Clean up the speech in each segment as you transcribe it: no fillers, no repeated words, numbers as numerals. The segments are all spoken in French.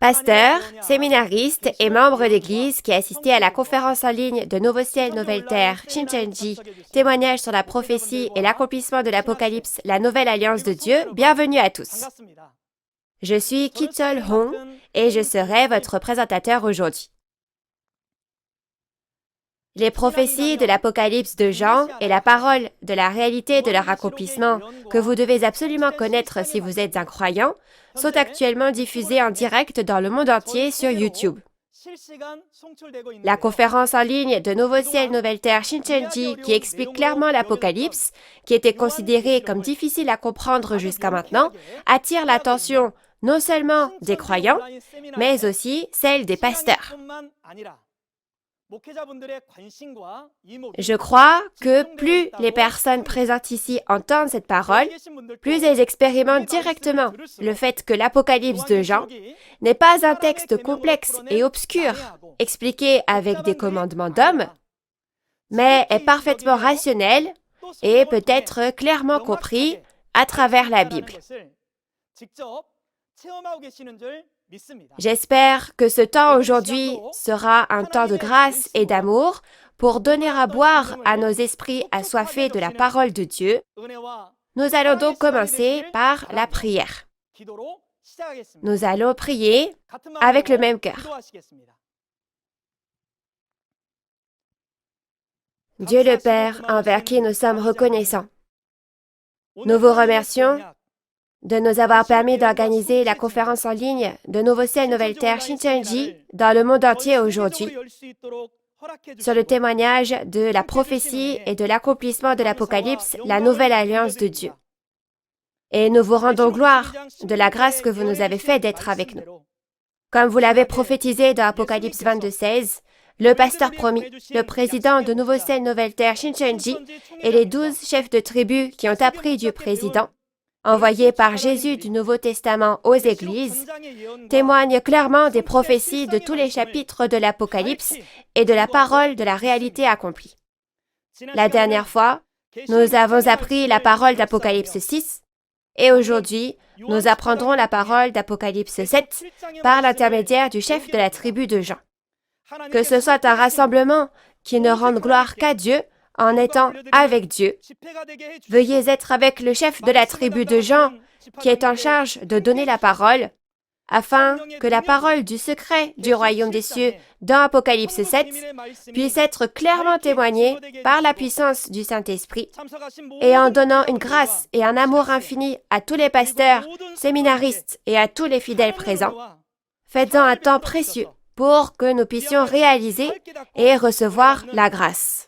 Pasteur, séminariste et membre d'Église qui a assisté à la conférence en ligne de Nouveau Ciel, Nouvelle Terre, Shincheonji, témoignage sur la prophétie et l'accomplissement de l'Apocalypse, la nouvelle alliance de Dieu, bienvenue à tous. Je suis Ki-Chol Hong et je serai votre présentateur aujourd'hui. Les prophéties de l'Apocalypse de Jean et la parole de la réalité de leur accomplissement, que vous devez absolument connaître si vous êtes un croyant, sont actuellement diffusées en direct dans le monde entier sur YouTube. La conférence en ligne de Nouveau Ciel, Nouvelle Terre, Shincheonji, qui explique clairement l'Apocalypse, qui était considéré comme difficile à comprendre jusqu'à maintenant, attire l'attention non seulement des croyants, mais aussi celle des pasteurs. Je crois que plus les personnes présentes ici entendent cette parole, plus elles expérimentent directement le fait que l'Apocalypse de Jean n'est pas un texte complexe et obscur, expliqué avec des commandements d'hommes, mais est parfaitement rationnel et peut être clairement compris à travers la Bible. J'espère que ce temps aujourd'hui sera un temps de grâce et d'amour pour donner à boire à nos esprits assoiffés de la parole de Dieu. Nous allons donc commencer par la prière. Nous allons prier avec le même cœur. Dieu le Père, envers qui nous sommes reconnaissants, nous vous remercions de nous avoir permis d'organiser la conférence en ligne de Nouveau Ciel, Nouvelle Terre, Shincheonji dans le monde entier aujourd'hui sur le témoignage de la prophétie et de l'accomplissement de l'Apocalypse, la nouvelle alliance de Dieu. Et nous vous rendons gloire de la grâce que vous nous avez fait d'être avec nous. Comme vous l'avez prophétisé dans Apocalypse 22:16, le pasteur promis, le président de Nouveau Ciel, Nouvelle Terre, Shincheonji et les 12 chefs de tribu qui ont appris du président, envoyé par Jésus du Nouveau Testament aux églises, témoigne clairement des prophéties de tous les chapitres de l'Apocalypse et de la parole de la réalité accomplie. La dernière fois, nous avons appris la parole d'Apocalypse 6 et aujourd'hui, nous apprendrons la parole d'Apocalypse 7 par l'intermédiaire du chef de la tribu de Jean. Que ce soit un rassemblement qui ne rende gloire qu'à Dieu, en étant avec Dieu. Veuillez être avec le chef de la tribu de Jean, qui est en charge de donner la parole, afin que la parole du secret du royaume des cieux dans Apocalypse 7 puisse être clairement témoignée par la puissance du Saint-Esprit et en donnant une grâce et un amour infini à tous les pasteurs, séminaristes et à tous les fidèles présents. Faites-en un temps précieux pour que nous puissions réaliser et recevoir la grâce.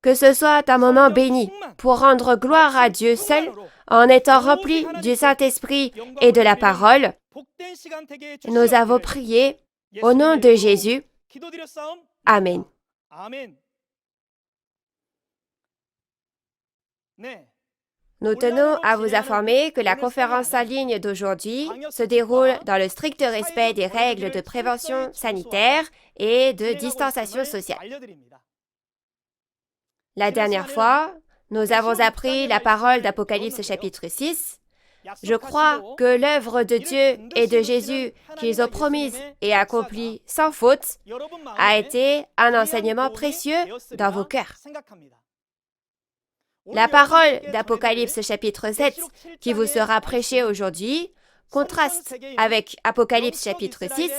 Que ce soit un moment béni pour rendre gloire à Dieu seul en étant rempli du Saint-Esprit et de la parole. Nous avons prié au nom de Jésus. Amen. Nous tenons à vous informer que la conférence en ligne d'aujourd'hui se déroule dans le strict respect des règles de prévention sanitaire et de distanciation sociale. La dernière fois, nous avons appris la parole d'Apocalypse chapitre 6. Je crois que l'œuvre de Dieu et de Jésus qu'ils ont promise et accomplie sans faute a été un enseignement précieux dans vos cœurs. La parole d'Apocalypse chapitre 7 qui vous sera prêchée aujourd'hui contraste avec Apocalypse chapitre 6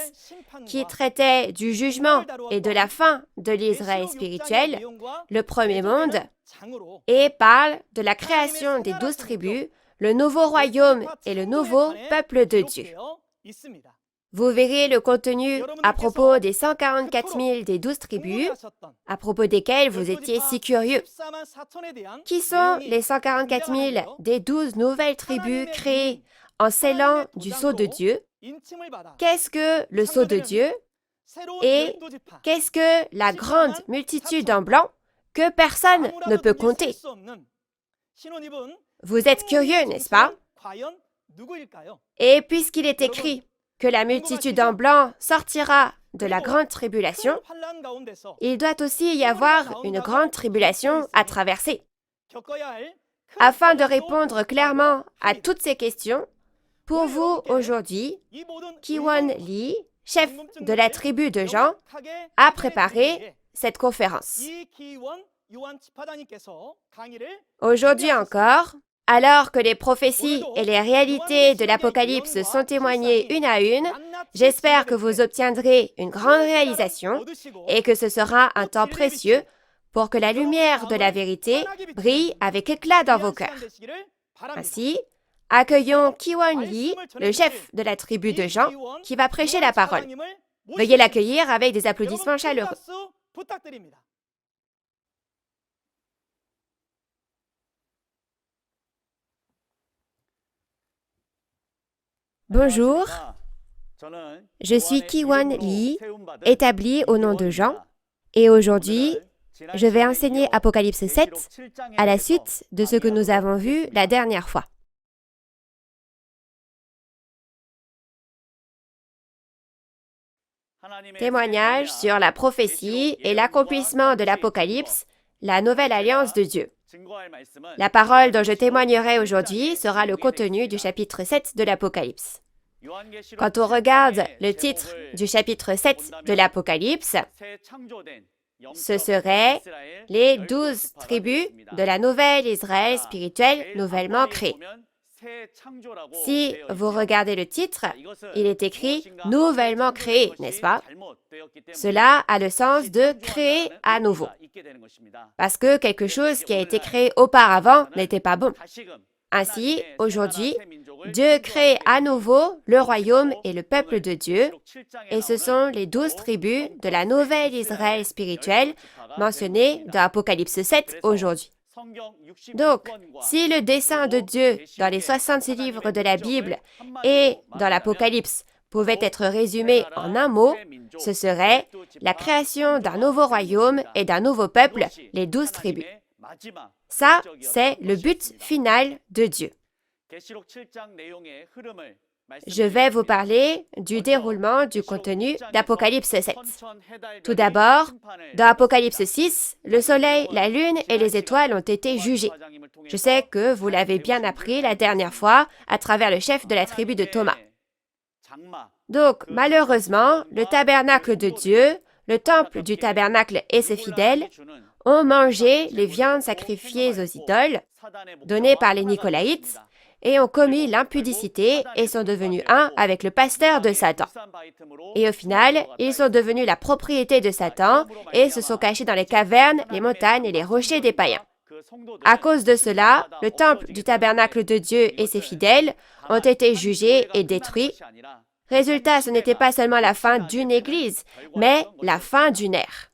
qui traitait du jugement et de la fin de l'Israël spirituel, le premier monde, et parle de la création des 12 tribus, le nouveau royaume et le nouveau peuple de Dieu. Vous verrez le contenu à propos des 144 000 des 12 tribus, à propos desquels vous étiez si curieux. Qui sont les 144 000 des 12 nouvelles tribus créées en scellant du sceau de Dieu? Qu'est-ce que le sceau de Dieu? Et qu'est-ce que la grande multitude en blanc que personne ne peut compter? Vous êtes curieux, n'est-ce pas? Et puisqu'il est écrit que la multitude en blanc sortira de la grande tribulation, il doit aussi y avoir une grande tribulation à traverser. Afin de répondre clairement à toutes ces questions, Pour vous, aujourd'hui, Ki-won Lee, chef de la tribu de Jean, a préparé cette conférence. Aujourd'hui encore, alors que les prophéties et les réalités de l'Apocalypse sont témoignées une à une, j'espère que vous obtiendrez une grande réalisation et que ce sera un temps précieux pour que la lumière de la vérité brille avec éclat dans vos cœurs. Ainsi, accueillons Ki-won Lee, le chef de la tribu de Jean, qui va prêcher la parole. Veuillez l'accueillir avec des applaudissements chaleureux. Bonjour, je suis Ki-won Lee, établi au nom de Jean, et aujourd'hui, je vais enseigner Apocalypse 7 à la suite de ce que nous avons vu la dernière fois. Témoignage sur la prophétie et l'accomplissement de l'Apocalypse, la nouvelle alliance de Dieu. La parole dont je témoignerai aujourd'hui sera le contenu du chapitre 7 de l'Apocalypse. Quand on regarde le titre du chapitre 7 de l'Apocalypse, ce serait les 12 tribus de la nouvelle Israël spirituelle nouvellement créée. Si vous regardez le titre, il est écrit « nouvellement créé », n'est-ce pas? Cela a le sens de créer à nouveau, parce que quelque chose qui a été créé auparavant n'était pas bon. Ainsi, aujourd'hui, Dieu crée à nouveau le royaume et le peuple de Dieu, et ce sont les 12 tribus de la nouvelle Israël spirituelle mentionnées dans Apocalypse 7 aujourd'hui. Donc, si le dessein de Dieu dans les 66 livres de la Bible et dans l'Apocalypse pouvait être résumé en un mot, ce serait la création d'un nouveau royaume et d'un nouveau peuple, les 12 tribus. Ça, c'est le but final de Dieu. Je vais vous parler du déroulement du contenu d'Apocalypse 7. Tout d'abord, dans Apocalypse 6, le soleil, la lune et les étoiles ont été jugés. Je sais que vous l'avez bien appris la dernière fois à travers le chef de la tribu de Thomas. Donc, malheureusement, le tabernacle de Dieu, le temple du tabernacle et ses fidèles ont mangé les viandes sacrifiées aux idoles données par les Nicolaïtes et ont commis l'impudicité et sont devenus un avec le pasteur de Satan. Et au final, ils sont devenus la propriété de Satan et se sont cachés dans les cavernes, les montagnes et les rochers des païens. À cause de cela, le temple du tabernacle de Dieu et ses fidèles ont été jugés et détruits. Résultat, ce n'était pas seulement la fin d'une église, mais la fin d'une ère.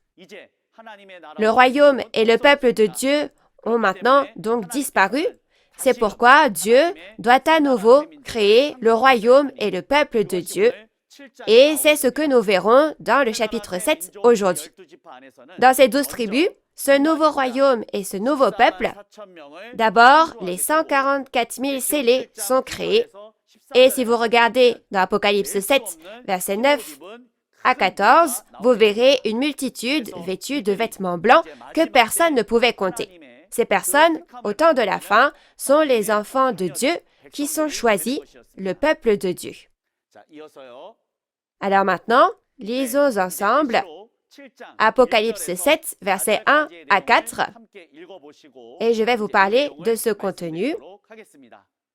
Le royaume et le peuple de Dieu ont maintenant donc disparu. C'est pourquoi Dieu doit à nouveau créer le royaume et le peuple de Dieu. Et c'est ce que nous verrons dans le chapitre 7 aujourd'hui. Dans ces 12 tribus, ce nouveau royaume et ce nouveau peuple, d'abord, les 144 000 scellés sont créés. Et si vous regardez dans Apocalypse 7, versets 9 à 14, vous verrez une multitude vêtue de vêtements blancs que personne ne pouvait compter. Ces personnes, au temps de la fin, sont les enfants de Dieu qui sont choisis, le peuple de Dieu. Alors maintenant, lisons ensemble Apocalypse 7, versets 1 à 4, et je vais vous parler de ce contenu.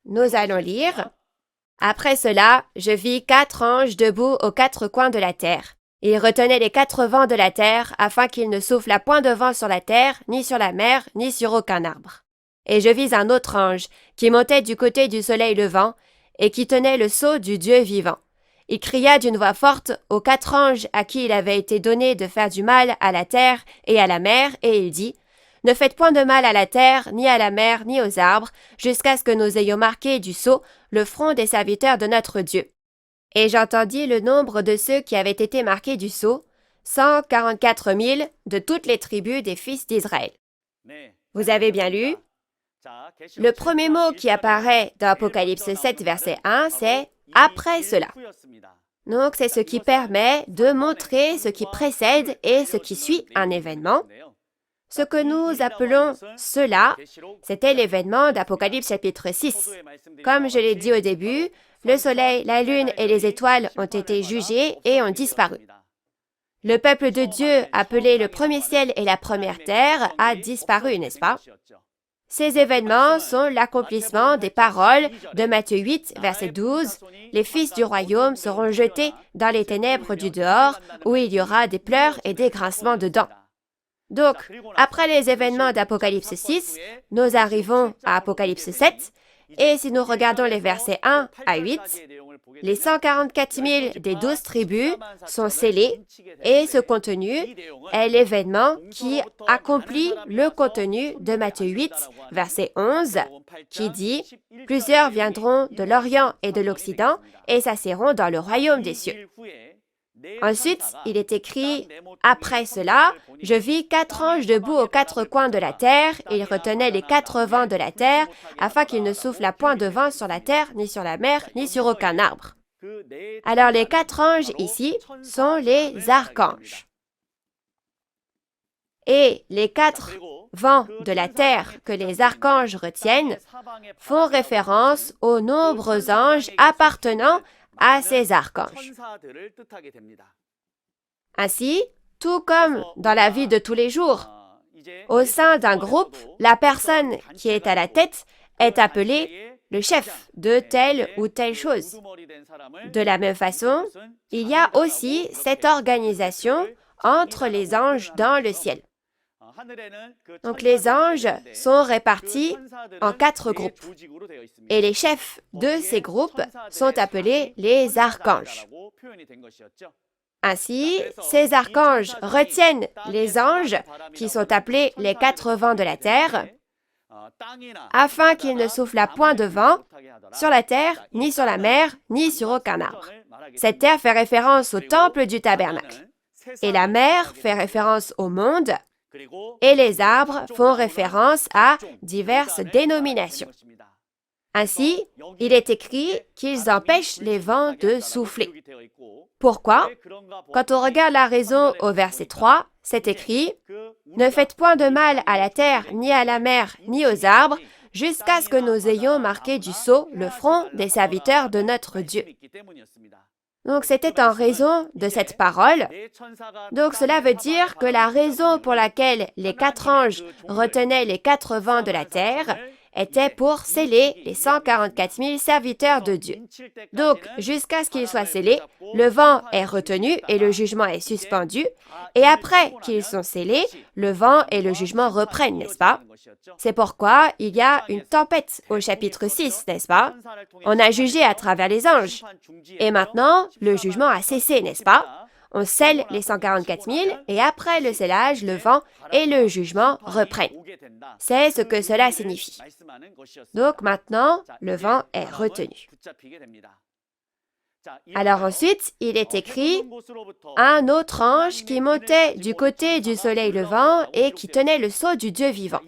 Nous allons lire. Après cela, je vis 4 anges debout aux 4 coins de la terre. Ils retenaient les 4 vents de la terre, afin qu'il ne souffle point de vent sur la terre, ni sur la mer, ni sur aucun arbre. Et je vis un autre ange, qui montait du côté du soleil levant, et qui tenait le sceau du Dieu vivant. Il cria d'une voix forte aux 4 anges à qui il avait été donné de faire du mal à la terre et à la mer, et il dit, « Ne faites point de mal à la terre, ni à la mer, ni aux arbres, jusqu'à ce que nous ayons marqué du sceau le front des serviteurs de notre Dieu. » Et j'entendis le nombre de ceux qui avaient été marqués du sceau, 144 000 de toutes les tribus des fils d'Israël. Vous avez bien lu? Le premier mot qui apparaît dans Apocalypse 7, verset 1, c'est « après cela ». Donc, c'est ce qui permet de montrer ce qui précède et ce qui suit un événement. Ce que nous appelons cela, c'était l'événement d'Apocalypse chapitre 6. Comme je l'ai dit au début, le soleil, la lune et les étoiles ont été jugés et ont disparu. Le peuple de Dieu, appelé le premier ciel et la première terre, a disparu, n'est-ce pas? Ces événements sont l'accomplissement des paroles de Matthieu 8, verset 12. Les fils du royaume seront jetés dans les ténèbres du dehors, où il y aura des pleurs et des grincements de dents. Donc, après les événements d'Apocalypse 6, nous arrivons à Apocalypse 7, et si nous regardons les versets 1 à 8, les 144 000 des 12 tribus sont scellés, et ce contenu est l'événement qui accomplit le contenu de Matthieu 8, verset 11, qui dit « Plusieurs viendront de l'Orient et de l'Occident et s'assiéront dans le royaume des cieux. » Ensuite, il est écrit « Après cela, je vis 4 anges debout aux 4 coins de la terre, et ils retenaient les 4 vents de la terre, afin qu'il ne souffle point de vent sur la terre, ni sur la mer, ni sur aucun arbre. » Alors les 4 anges ici sont les archanges. Et les 4 vents de la terre que les archanges retiennent font référence aux nombreux anges appartenant à ces archanges. Ainsi, tout comme dans la vie de tous les jours, au sein d'un groupe, la personne qui est à la tête est appelée le chef de telle ou telle chose. De la même façon, il y a aussi cette organisation entre les anges dans le ciel. Donc les anges sont répartis en 4 groupes. Et les chefs de ces groupes sont appelés les archanges. Ainsi, ces archanges retiennent les anges qui sont appelés les 4 vents de la terre, afin qu'il ne souffle point de vent sur la terre, ni sur la mer, ni sur aucun arbre. Cette terre fait référence au temple du tabernacle. Et la mer fait référence au monde, et les arbres font référence à diverses dénominations. Ainsi, il est écrit qu'ils empêchent les vents de souffler. Pourquoi? Quand on regarde la raison au verset 3, c'est écrit « Ne faites point de mal à la terre, ni à la mer, ni aux arbres, jusqu'à ce que nous ayons marqué du sceau le front des serviteurs de notre Dieu. » Donc c'était en raison de cette parole. Donc cela veut dire que la raison pour laquelle les 4 anges retenaient les 4 vents de la terre était pour sceller les 144 000 serviteurs de Dieu. Donc, jusqu'à ce qu'ils soient scellés, le vent est retenu et le jugement est suspendu, et après qu'ils sont scellés, le vent et le jugement reprennent, n'est-ce pas? C'est pourquoi il y a une tempête au chapitre 6, n'est-ce pas? On a jugé à travers les anges. Et maintenant, le jugement a cessé, n'est-ce pas? On scelle les 144 000 et après le scellage, le vent et le jugement reprennent. C'est ce que cela signifie. Donc maintenant, le vent est retenu. Alors ensuite, il est écrit « Un autre ange qui montait du côté du soleil levant et qui tenait le sceau du Dieu vivant. »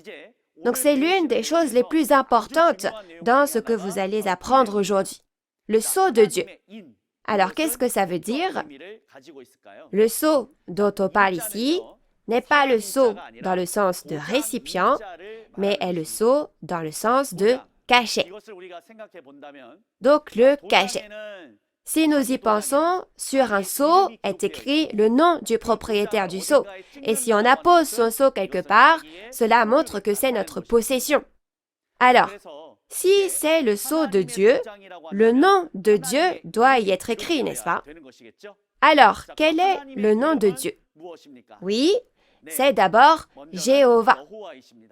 Donc c'est l'une des choses les plus importantes dans ce que vous allez apprendre aujourd'hui. Le sceau de Dieu. Alors, qu'est-ce que ça veut dire? Le sceau dont on parle ici n'est pas le sceau dans le sens de récipient, mais est le sceau dans le sens de cachet. Donc, le cachet. Si nous y pensons, sur un sceau est écrit le nom du propriétaire du sceau. Et si on appose son sceau quelque part, cela montre que c'est notre possession. Alors, si c'est le sceau de Dieu, le nom de Dieu doit y être écrit, n'est-ce pas? Alors, quel est le nom de Dieu? Oui, c'est d'abord Jéhovah.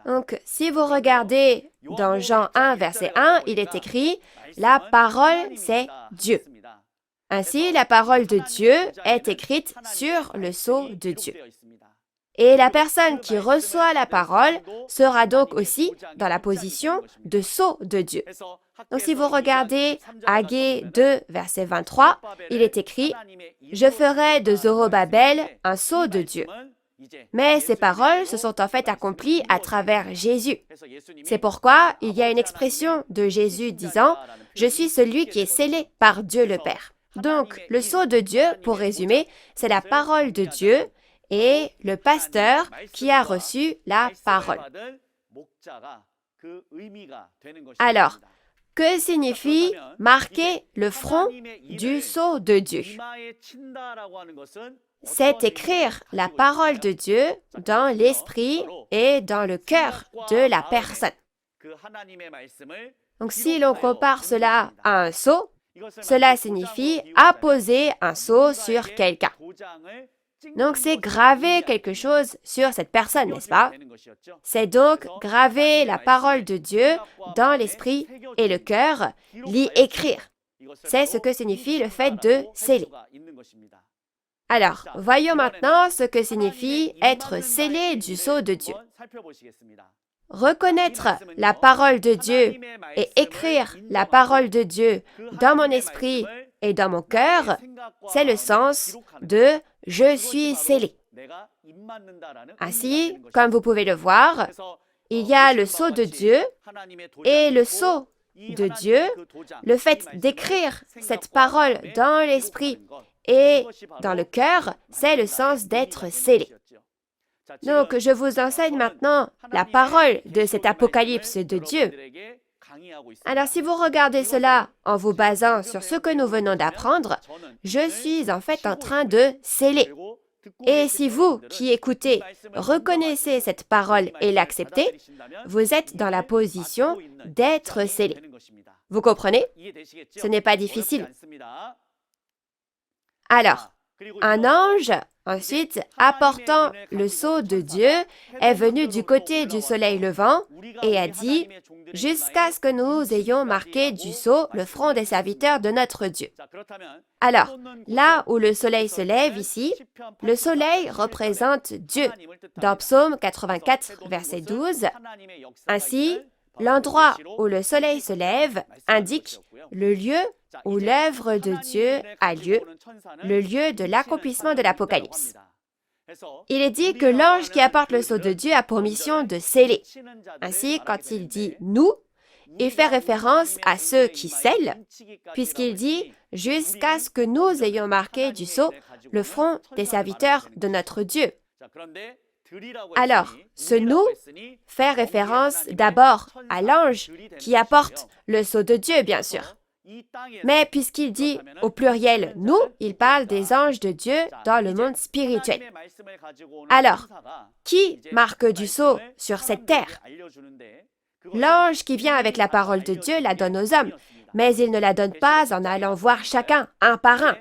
Donc, si vous regardez dans Jean 1, verset 1, il est écrit « La parole, c'est Dieu ». Ainsi, la parole de Dieu est écrite sur le sceau de Dieu. Et la personne qui reçoit la parole sera donc aussi dans la position de sceau de Dieu. Donc si vous regardez Agée 2, verset 23, il est écrit « Je ferai de Zorobabel un sceau de Dieu ». Mais ces paroles se sont en fait accomplies à travers Jésus. C'est pourquoi il y a une expression de Jésus disant « Je suis celui qui est scellé par Dieu le Père ». Donc le sceau de Dieu, pour résumer, c'est la parole de Dieu et le pasteur qui a reçu la parole. Alors, Que signifie marquer le front du sceau de Dieu? C'est écrire la parole de Dieu dans l'esprit et dans le cœur de la personne. Donc si l'on compare cela à un sceau, cela signifie apposer un sceau sur quelqu'un. Donc c'est graver quelque chose sur cette personne, n'est-ce pas? C'est donc graver la parole de Dieu dans l'esprit et le cœur, l'y écrire. C'est ce que signifie le fait de sceller. Alors, voyons maintenant ce que signifie être scellé du sceau de Dieu. Reconnaître la parole de Dieu et écrire la parole de Dieu dans mon esprit et dans mon cœur, c'est le sens de « je suis scellé ». Ainsi, comme vous pouvez le voir, il y a le sceau de Dieu et le sceau de Dieu, le fait d'écrire cette parole dans l'esprit et dans le cœur, c'est le sens d'être scellé. Donc, je vous enseigne maintenant la parole de cet apocalypse de Dieu. Alors, si vous regardez cela en vous basant sur ce que nous venons d'apprendre, je suis en fait en train de sceller. Et si vous, qui écoutez, reconnaissez cette parole et l'acceptez, vous êtes dans la position d'être scellé. Vous comprenez? Ce n'est pas difficile. Alors, un ange, ensuite, apportant le sceau de Dieu, est venu du côté du soleil levant et a dit « Jusqu'à ce que nous ayons marqué du sceau le front des serviteurs de notre Dieu. » Alors, là où le soleil se lève ici, le soleil représente Dieu. Dans Psaume 84, verset 12, ainsi, l'endroit où le soleil se lève indique le lieu où l'œuvre de Dieu a lieu, le lieu de l'accomplissement de l'Apocalypse. Il est dit que l'ange qui apporte le sceau de Dieu a pour mission de sceller. Ainsi, quand il dit « nous », il fait référence à ceux qui scellent, puisqu'il dit « jusqu'à ce que nous ayons marqué du sceau le front des serviteurs de notre Dieu ». Alors, ce « nous » fait référence d'abord à l'ange qui apporte le sceau de Dieu, bien sûr. Mais puisqu'il dit au pluriel « nous », il parle des anges de Dieu dans le monde spirituel. Alors, qui marque du sceau sur cette terre? L'ange qui vient avec la parole de Dieu la donne aux hommes, mais il ne la donne pas en allant voir chacun, un par un.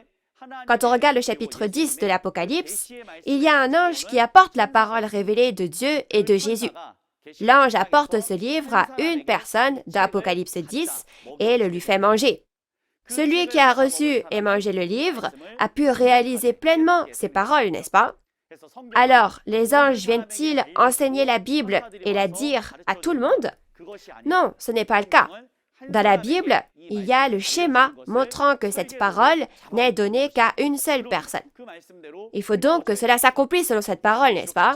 Quand on regarde le chapitre 10 de l'Apocalypse, il y a un ange qui apporte la parole révélée de Dieu et de Jésus. L'ange apporte ce livre à une personne d'Apocalypse 10 et le lui fait manger. Celui qui a reçu et mangé le livre a pu réaliser pleinement ces paroles, n'est-ce pas? Alors, les anges viennent-ils enseigner la Bible et la dire à tout le monde? Non, ce n'est pas le cas. Dans la Bible, il y a le schéma montrant que cette parole n'est donnée qu'à une seule personne. Il faut donc que cela s'accomplisse selon cette parole, n'est-ce pas?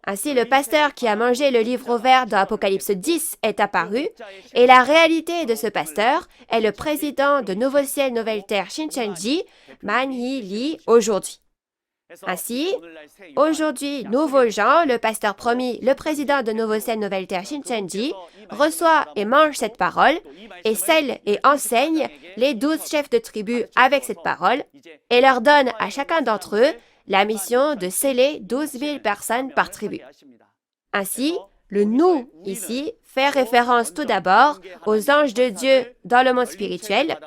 Ainsi, le pasteur qui a mangé le livre ouvert dans Apocalypse 10 est apparu, et la réalité de ce pasteur est le président de Nouveau Ciel, Nouvelle Terre Shincheonji, Man Hee Lee, aujourd'hui. Ainsi, aujourd'hui, Nouveau Jean, le pasteur promis, le président de Nouveau Ciel, Nouvelle Terre Shincheonji, reçoit et mange cette parole et scelle et enseigne les 12 chefs de tribu avec cette parole et leur donne à chacun d'entre eux la mission de sceller 12 000 personnes par tribu. Ainsi, le « nous » ici fait référence tout d'abord aux anges de Dieu dans le monde spirituel,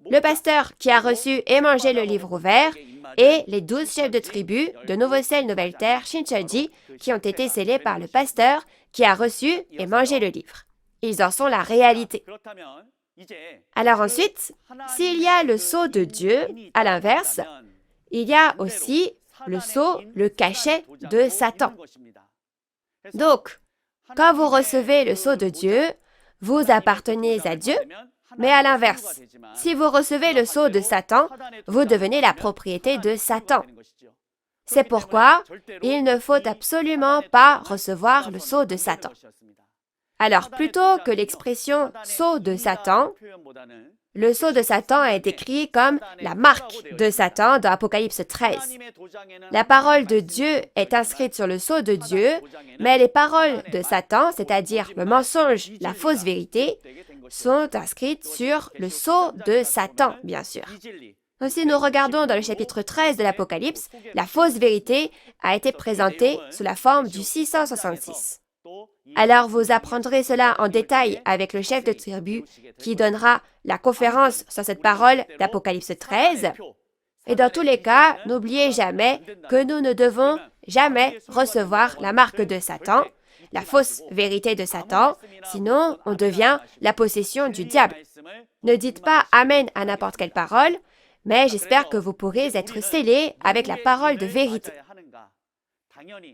le pasteur qui a reçu et mangé le livre ouvert, et les 12 chefs de tribu de Nouveau Ciel, Nouvelle Terre, Shincheonji, qui ont été scellés par le pasteur qui a reçu et mangé le livre. Ils en sont la réalité. Alors ensuite, s'il y a le sceau de Dieu, à l'inverse, il y a aussi le sceau, le cachet de Satan. Donc, quand vous recevez le sceau de Dieu, vous appartenez à Dieu, mais à l'inverse, si vous recevez le sceau de Satan, vous devenez la propriété de Satan. C'est pourquoi il ne faut absolument pas recevoir le sceau de Satan. Alors, plutôt que l'expression « sceau de Satan », le sceau de Satan est décrit comme la marque de Satan dans Apocalypse 13. La parole de Dieu est inscrite sur le sceau de Dieu, mais les paroles de Satan, c'est-à-dire le mensonge, la fausse vérité, sont inscrites sur le sceau de Satan, bien sûr. Si nous regardons dans le chapitre 13 de l'Apocalypse, la fausse vérité a été présentée sous la forme du 666. Alors vous apprendrez cela en détail avec le chef de tribu qui donnera la conférence sur cette parole d'Apocalypse 13. Et dans tous les cas, n'oubliez jamais que nous ne devons jamais recevoir la marque de Satan, la fausse vérité de Satan, sinon on devient la possession du diable. Ne dites pas Amen à n'importe quelle parole, mais j'espère que vous pourrez être scellés avec la parole de vérité.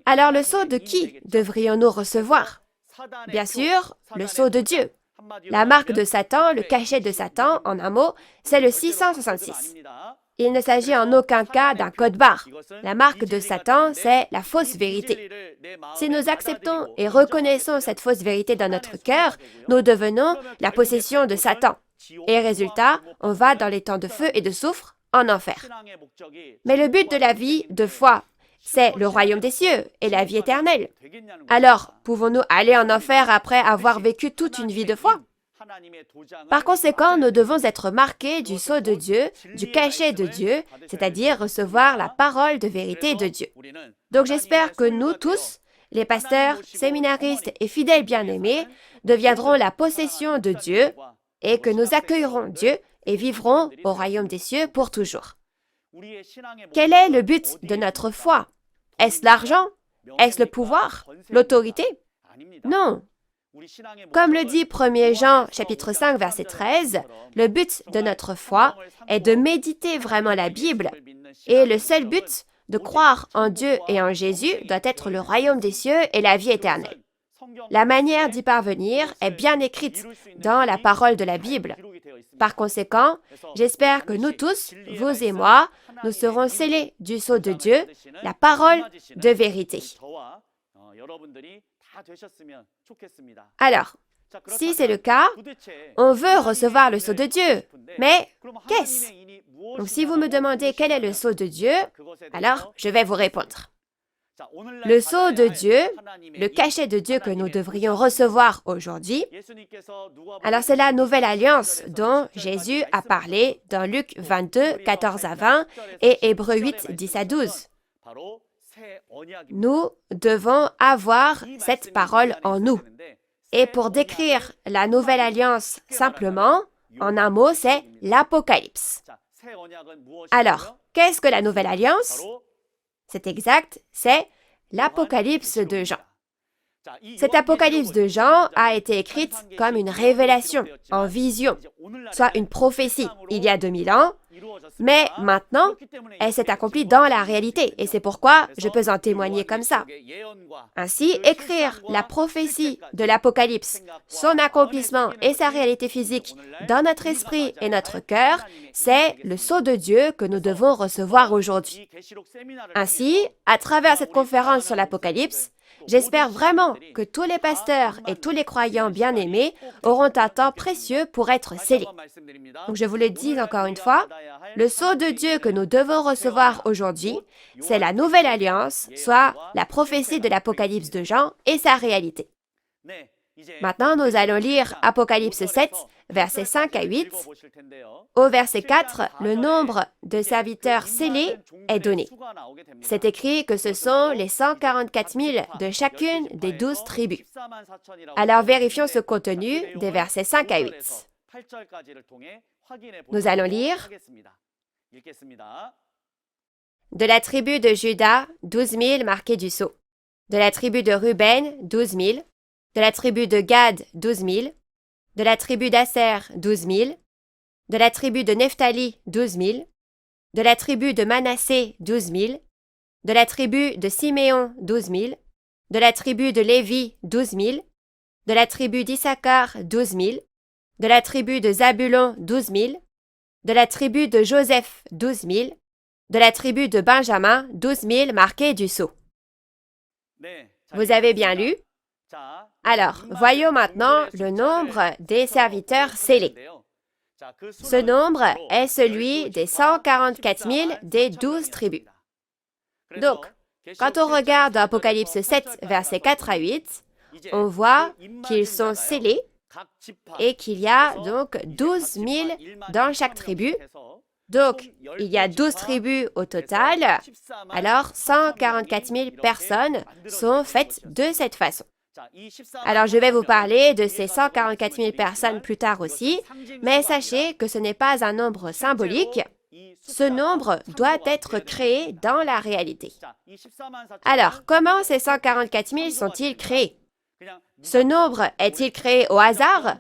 Alors le sceau de qui devrions-nous recevoir? Bien sûr, le sceau de Dieu. La marque de Satan, le cachet de Satan, en un mot, c'est le 666. Il ne s'agit en aucun cas d'un code barre. La marque de Satan, c'est la fausse vérité. Si nous acceptons et reconnaissons cette fausse vérité dans notre cœur, nous devenons la possession de Satan. Et résultat, on va dans les temps de feu et de soufre en enfer. Mais le but de la vie de foi, c'est le royaume des cieux et la vie éternelle. Alors, pouvons-nous aller en enfer après avoir vécu toute une vie de foi? Par conséquent, nous devons être marqués du sceau de Dieu, du cachet de Dieu, c'est-à-dire recevoir la parole de vérité de Dieu. Donc j'espère que nous tous, les pasteurs, séminaristes et fidèles bien-aimés, deviendrons la possession de Dieu et que nous accueillerons Dieu et vivrons au royaume des cieux pour toujours. Quel est le but de notre foi? Est-ce l'argent? Est-ce le pouvoir? L'autorité? Non. Comme le dit 1 Jean chapitre 5 verset 13, le but de notre foi est de méditer vraiment la Bible et le seul but de croire en Dieu et en Jésus doit être le royaume des cieux et la vie éternelle. La manière d'y parvenir est bien écrite dans la parole de la Bible. Par conséquent, j'espère que nous tous, vous et moi, nous serons scellés du sceau de Dieu, la parole de vérité. Alors, si c'est le cas, on veut recevoir le sceau de Dieu, mais qu'est-ce? Donc si vous me demandez quel est le sceau de Dieu, alors je vais vous répondre. Le sceau de Dieu, le cachet de Dieu que nous devrions recevoir aujourd'hui, alors c'est la nouvelle alliance dont Jésus a parlé dans Luc 22, 14 à 20 et Hébreux 8, 10 à 12. Nous devons avoir cette parole en nous. Et pour décrire la nouvelle alliance simplement, en un mot, c'est l'Apocalypse. Alors, qu'est-ce que la nouvelle alliance? C'est exact, c'est l'Apocalypse de Jean. Cette Apocalypse de Jean a été écrite comme une révélation, en vision, soit une prophétie il y a 2000 ans, mais maintenant, elle s'est accomplie dans la réalité et c'est pourquoi je peux en témoigner comme ça. Ainsi, écrire la prophétie de l'Apocalypse, son accomplissement et sa réalité physique dans notre esprit et notre cœur, c'est le sceau de Dieu que nous devons recevoir aujourd'hui. Ainsi, à travers cette conférence sur l'Apocalypse, j'espère vraiment que tous les pasteurs et tous les croyants bien-aimés auront un temps précieux pour être scellés. Donc je vous le dis encore une fois, le sceau de Dieu que nous devons recevoir aujourd'hui, c'est la nouvelle alliance, soit la prophétie de l'Apocalypse de Jean et sa réalité. Maintenant, nous allons lire Apocalypse 7, versets 5 à 8. Au verset 4, le nombre de serviteurs scellés est donné. C'est écrit que ce sont les 144 000 de chacune des 12 tribus. Alors vérifions ce contenu des versets 5 à 8. Nous allons lire. De la tribu de Juda, 12 000 marqués du sceau. De la tribu de Ruben, 12 000. De la tribu de Gad, 12 000. De la tribu d'Asser, 12 000. De la tribu de Nephtali, 12 000. De la tribu de Manassé, 12 000. De la tribu de Siméon, 12 000. De la tribu de Lévi, 12 000. De la tribu d'Issachar, 12 000. De la tribu de Zabulon, 12 000. De la tribu de Joseph, 12 000. De la tribu de Benjamin, 12 000 marqués du sceau. Vous avez bien lu? Alors, voyons maintenant le nombre des serviteurs scellés. Ce nombre est celui des 144 000 des 12 tribus. Donc, quand on regarde Apocalypse 7, versets 4 à 8, on voit qu'ils sont scellés et qu'il y a donc 12 000 dans chaque tribu. Donc, il y a 12 tribus au total, alors 144 000 personnes sont faites de cette façon. Alors, je vais vous parler de ces 144 000 personnes plus tard aussi, mais sachez que ce n'est pas un nombre symbolique. Ce nombre doit être créé dans la réalité. Alors, comment ces 144 000 sont-ils créés? Ce nombre est-il créé au hasard,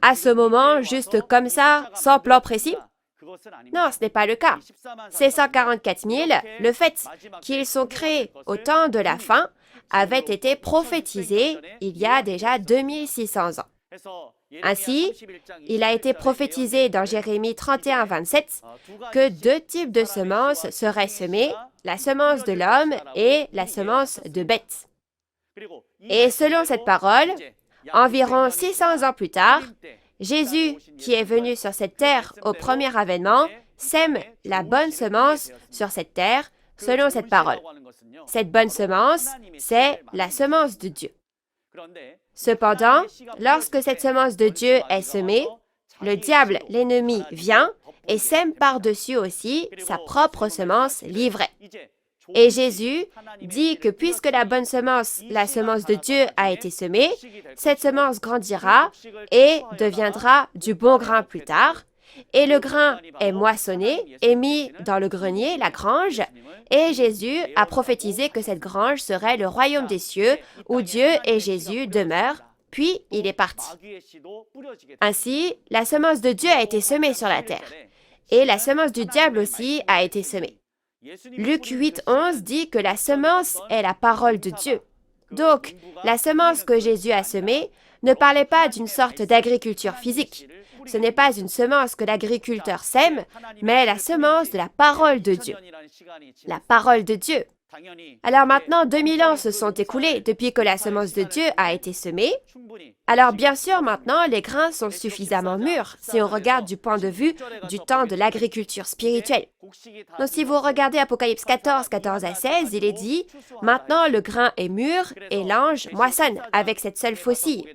à ce moment, juste comme ça, sans plan précis? Non, ce n'est pas le cas. Ces 144 000, le fait qu'ils sont créés au temps de la fin, avait été prophétisé il y a déjà 2600 ans. Ainsi, il a été prophétisé dans Jérémie 31, 27 que 2 types de semences seraient semées, la semence de l'homme et la semence de bête. Et selon cette parole, environ 600 ans plus tard, Jésus, qui est venu sur cette terre au premier avènement, sème la bonne semence sur cette terre selon cette parole. Cette bonne semence, c'est la semence de Dieu. Cependant, lorsque cette semence de Dieu est semée, le diable, l'ennemi, vient et sème par-dessus aussi sa propre semence livrée. Et Jésus dit que puisque la bonne semence, la semence de Dieu, a été semée, cette semence grandira et deviendra du bon grain plus tard. Et le grain est moissonné et mis dans le grenier, la grange, et Jésus a prophétisé que cette grange serait le royaume des cieux où Dieu et Jésus demeurent, puis il est parti. Ainsi, la semence de Dieu a été semée sur la terre, et la semence du diable aussi a été semée. Luc 8, 11 dit que la semence est la parole de Dieu. Donc, la semence que Jésus a semée ne parlait pas d'une sorte d'agriculture physique. Ce n'est pas une semence que l'agriculteur sème, mais la semence de la parole de Dieu. La parole de Dieu. Alors maintenant, 2000 ans se sont écoulés depuis que la semence de Dieu a été semée. Alors bien sûr, maintenant, les grains sont suffisamment mûrs si on regarde du point de vue du temps de l'agriculture spirituelle. Donc si vous regardez Apocalypse 14, 14 à 16, il est dit « Maintenant le grain est mûr et l'ange moissonne avec cette seule faucille. »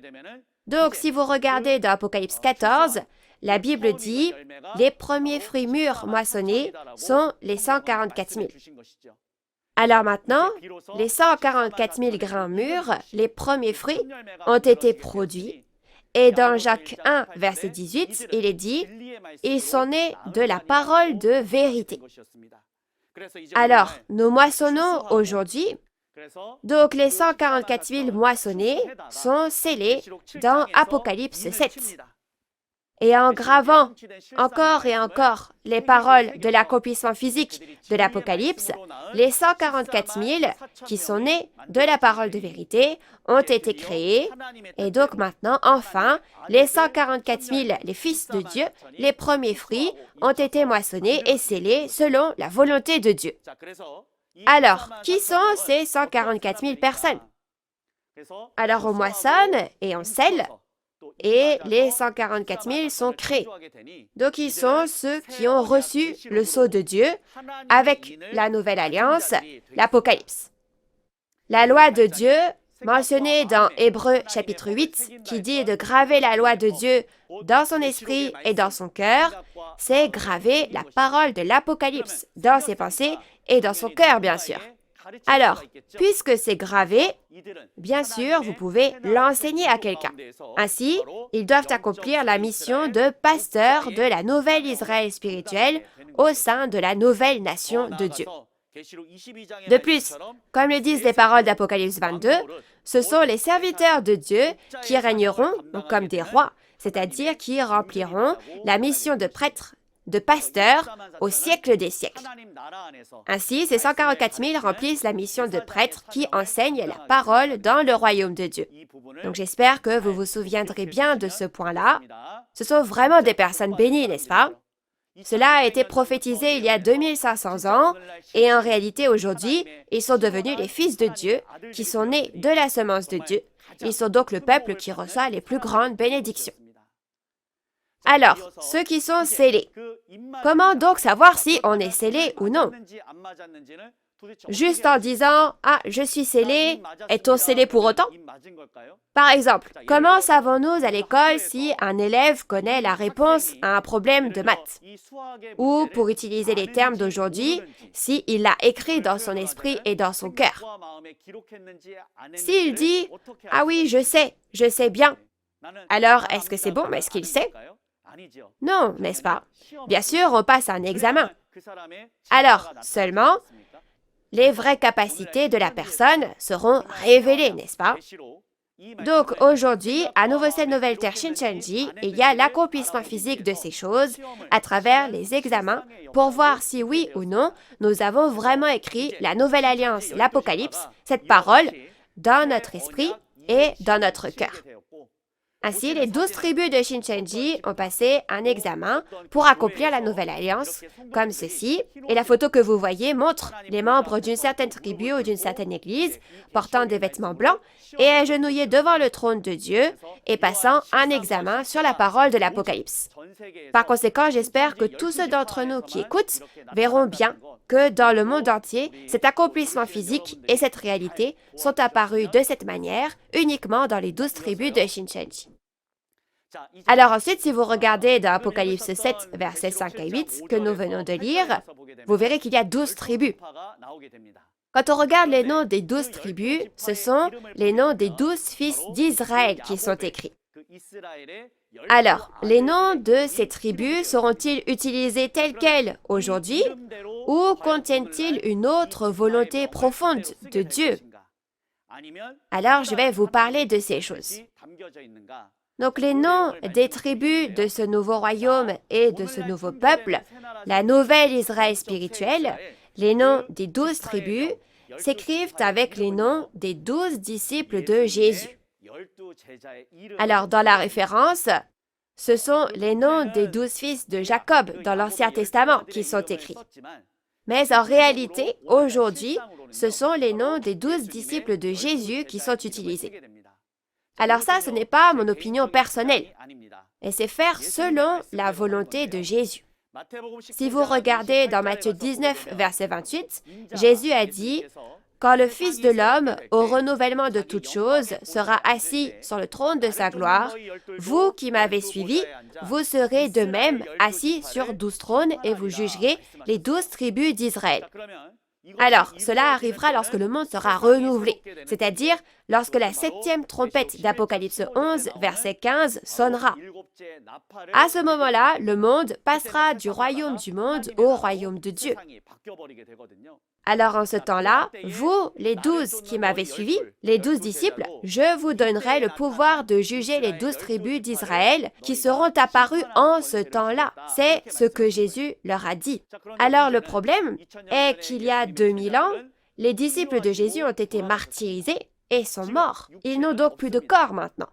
Donc si vous regardez dans Apocalypse 14, la Bible dit « Les premiers fruits mûrs moissonnés sont les 144 000. » Alors maintenant, les 144 000 grains mûrs, les premiers fruits, ont été produits. Et dans Jacques 1, verset 18, il est dit « Ils sont nés de la parole de vérité. » Alors, nous moissonnons aujourd'hui. Donc, les 144 000 moissonnés sont scellés dans Apocalypse 7. Et en gravant encore et encore les paroles de l'accomplissement physique de l'Apocalypse, les 144 000 qui sont nés de la parole de vérité ont été créés. Et donc maintenant, enfin, les 144 000, les fils de Dieu, les premiers fruits, ont été moissonnés et scellés selon la volonté de Dieu. Alors, qui sont ces 144 000 personnes? Alors, on moissonne et on scelle. Et les 144 000 sont créés. Donc, ils sont ceux qui ont reçu le sceau de Dieu avec la nouvelle alliance, l'Apocalypse. La loi de Dieu, mentionnée dans Hébreux chapitre 8, qui dit de graver la loi de Dieu dans son esprit et dans son cœur, c'est graver la parole de l'Apocalypse dans ses pensées et dans son cœur, bien sûr. Alors, puisque c'est gravé, bien sûr, vous pouvez l'enseigner à quelqu'un. Ainsi, ils doivent accomplir la mission de pasteur de la nouvelle Israël spirituelle au sein de la nouvelle nation de Dieu. De plus, comme le disent les paroles d'Apocalypse 22, ce sont les serviteurs de Dieu qui régneront comme des rois, c'est-à-dire qui rempliront la mission de prêtre, de pasteur au siècle des siècles. Ainsi, ces 144 000 remplissent la mission de prêtre qui enseigne la parole dans le royaume de Dieu. Donc j'espère que vous vous souviendrez bien de ce point-là. Ce sont vraiment des personnes bénies, n'est-ce pas? Cela a été prophétisé il y a 2500 ans et en réalité aujourd'hui, ils sont devenus les fils de Dieu qui sont nés de la semence de Dieu. Ils sont donc le peuple qui reçoit les plus grandes bénédictions. Alors, ceux qui sont scellés. Comment donc savoir si on est scellé ou non? juste en disant « Ah, je suis scellé, est-on scellé pour autant ?» Par exemple, comment savons-nous à l'école si un élève connaît la réponse à un problème de maths? Ou, pour utiliser les termes d'aujourd'hui, s'il l'a écrit dans son esprit et dans son cœur. S'il dit « Ah oui, je sais bien », alors est-ce que c'est bon, mais est-ce qu'il sait? Non, n'est-ce pas? Bien sûr, on passe un examen. Alors, seulement, les vraies capacités de la personne seront révélées, n'est-ce pas? Donc, aujourd'hui, à Nouveau Ciel, Nouvelle Terre Shincheonji, il y a l'accomplissement physique de ces choses à travers les examens pour voir si oui ou non, nous avons vraiment écrit la Nouvelle Alliance, l'Apocalypse, cette parole, dans notre esprit et dans notre cœur. Ainsi, les 12 tribus de Shincheonji ont passé un examen pour accomplir la Nouvelle Alliance, comme ceci, et la photo que vous voyez montre les membres d'une certaine tribu ou d'une certaine église portant des vêtements blancs et agenouillés devant le trône de Dieu et passant un examen sur la parole de l'Apocalypse. Par conséquent, j'espère que tous ceux d'entre nous qui écoutent verront bien que dans le monde entier, cet accomplissement physique et cette réalité sont apparus de cette manière uniquement dans les 12 tribus de Shincheonji. Alors ensuite, si vous regardez dans Apocalypse 7, versets 5 à 8, que nous venons de lire, vous verrez qu'il y a 12 tribus. Quand on regarde les noms des 12 tribus, ce sont les noms des 12 fils d'Israël qui sont écrits. Alors, les noms de ces tribus seront-ils utilisés tels quels aujourd'hui ou contiennent-ils une autre volonté profonde de Dieu? Alors, je vais vous parler de ces choses. Donc, les noms des tribus de ce nouveau royaume et de ce nouveau peuple, la nouvelle Israël spirituelle, les noms des 12 tribus, s'écrivent avec les noms des 12 disciples de Jésus. Alors, dans la référence, ce sont les noms des 12 fils de Jacob dans l'Ancien Testament qui sont écrits. Mais en réalité, aujourd'hui, ce sont les noms des 12 disciples de Jésus qui sont utilisés. Alors ça, ce n'est pas mon opinion personnelle, et c'est faire selon la volonté de Jésus. Si vous regardez dans Matthieu 19, verset 28, Jésus a dit « Quand le Fils de l'homme, au renouvellement de toutes choses, sera assis sur le trône de sa gloire, vous qui m'avez suivi, vous serez de même assis sur 12 trônes et vous jugerez les 12 tribus d'Israël. » Alors, cela arrivera lorsque le monde sera renouvelé, c'est-à-dire lorsque la 7e trompette d'Apocalypse 11, verset 15, sonnera. À ce moment-là, le monde passera du royaume du monde au royaume de Dieu. Alors en ce temps-là, vous, les 12 qui m'avez suivi, les 12 disciples, je vous donnerai le pouvoir de juger les 12 tribus d'Israël qui seront apparues en ce temps-là. C'est ce que Jésus leur a dit. Alors le problème est qu'il y a 2000 ans, les disciples de Jésus ont été martyrisés et sont morts. Ils n'ont donc plus de corps maintenant.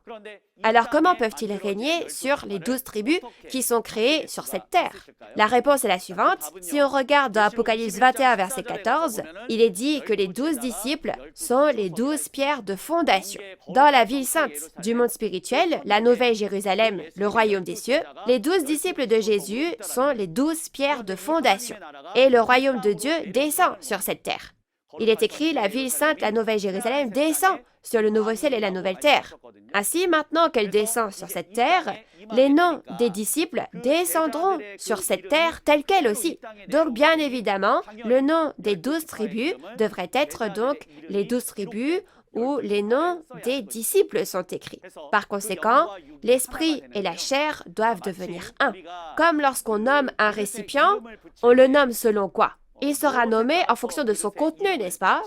Alors comment peuvent-ils régner sur les 12 tribus qui sont créées sur cette terre? La réponse est la suivante. Si on regarde dans Apocalypse 21, verset 14, il est dit que les 12 disciples sont les 12 pierres de fondation. Dans la ville sainte du monde spirituel, la Nouvelle Jérusalem, le royaume des cieux, les 12 disciples de Jésus sont les 12 pierres de fondation. Et le royaume de Dieu descend sur cette terre. Il est écrit, la ville sainte, la Nouvelle Jérusalem, descend sur le nouveau ciel et la nouvelle terre. Ainsi, maintenant qu'elle descend sur cette terre, les noms des disciples descendront sur cette terre telle qu'elle aussi. Donc, bien évidemment, le nom des 12 tribus devrait être donc les 12 tribus où les noms des disciples sont écrits. Par conséquent, l'esprit et la chair doivent devenir un. Comme lorsqu'on nomme un récipient, on le nomme selon quoi? Il sera nommé en fonction de son contenu, n'est-ce pas?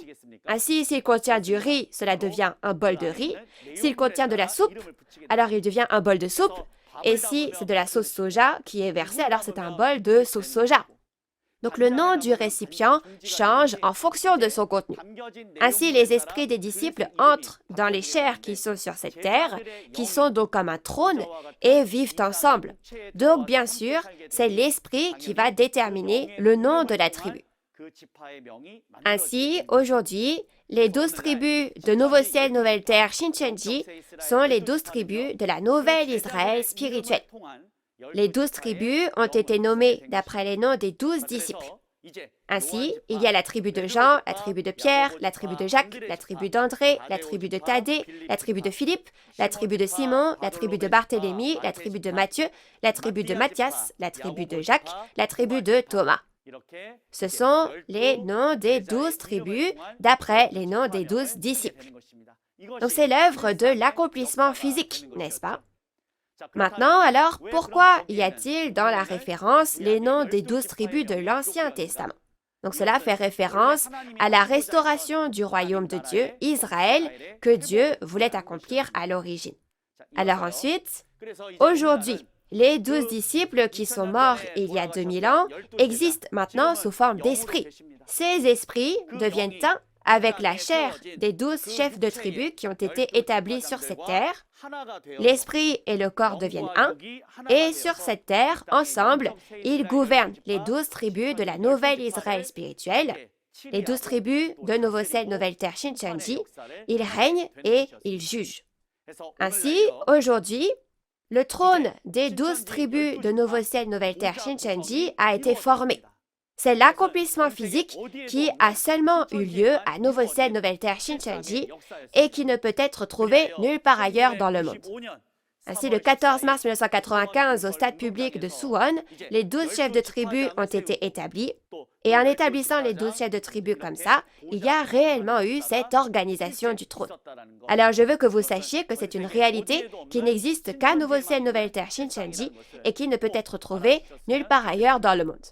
Ainsi, s'il contient du riz, cela devient un bol de riz. S'il contient de la soupe, alors il devient un bol de soupe. Et si c'est de la sauce soja qui est versée, alors c'est un bol de sauce soja. Donc le nom du récipient change en fonction de son contenu. Ainsi, les esprits des disciples entrent dans les chairs qui sont sur cette terre, qui sont donc comme un trône, et vivent ensemble. Donc, bien sûr, c'est l'esprit qui va déterminer le nom de la tribu. Ainsi, aujourd'hui, les 12 tribus de Nouveau Ciel, Nouvelle Terre, Shincheonji sont les 12 tribus de la nouvelle Israël spirituelle. Les 12 tribus ont été nommées d'après les noms des 12 disciples. Ainsi, il y a la tribu de Jean, la tribu de Pierre, la tribu de Jacques, la tribu d'André, la tribu de Thaddée, la tribu de Philippe, la tribu de Simon, la tribu de Barthélemy, la tribu de Matthieu, la tribu de Matthias, la tribu de Jacques, la tribu de Thomas. Ce sont les noms des 12 tribus d'après les noms des 12 disciples. Donc c'est l'œuvre de l'accomplissement physique, n'est-ce pas? Maintenant, alors, pourquoi y a-t-il dans la référence les noms des 12 tribus de l'Ancien Testament? Donc cela fait référence à la restauration du royaume de Dieu, Israël, que Dieu voulait accomplir à l'origine. Alors ensuite, aujourd'hui, les 12 disciples qui sont morts il y a 2000 ans existent maintenant sous forme d'esprits. Ces esprits deviennent un avec la chair des 12 chefs de tribus qui ont été établis sur cette terre. L'esprit et le corps deviennent un, et sur cette terre, ensemble, ils gouvernent les 12 tribus de la nouvelle Israël spirituelle, les 12 tribus de Nouveau-Ciel, Nouvelle Terre, Shincheonji. Ils règnent et ils jugent. Ainsi, aujourd'hui, le trône des 12 tribus de Nouveau-Ciel, Nouvelle Terre, Shincheonji a été formé. C'est l'accomplissement physique qui a seulement eu lieu à Nouveau-Ciel, Nouvelle Terre, Shincheonji et qui ne peut être trouvé nulle part ailleurs dans le monde. Ainsi, le 14 mars 1995, au stade public de Suwon, les 12 chefs de tribu ont été établis. Et en établissant les 12 chefs de tribu comme ça, il y a réellement eu cette organisation du trône. Alors, je veux que vous sachiez que c'est une réalité qui n'existe qu'à Nouveau-Ciel, Nouvelle Terre, Shincheonji et qui ne peut être trouvée nulle part ailleurs dans le monde.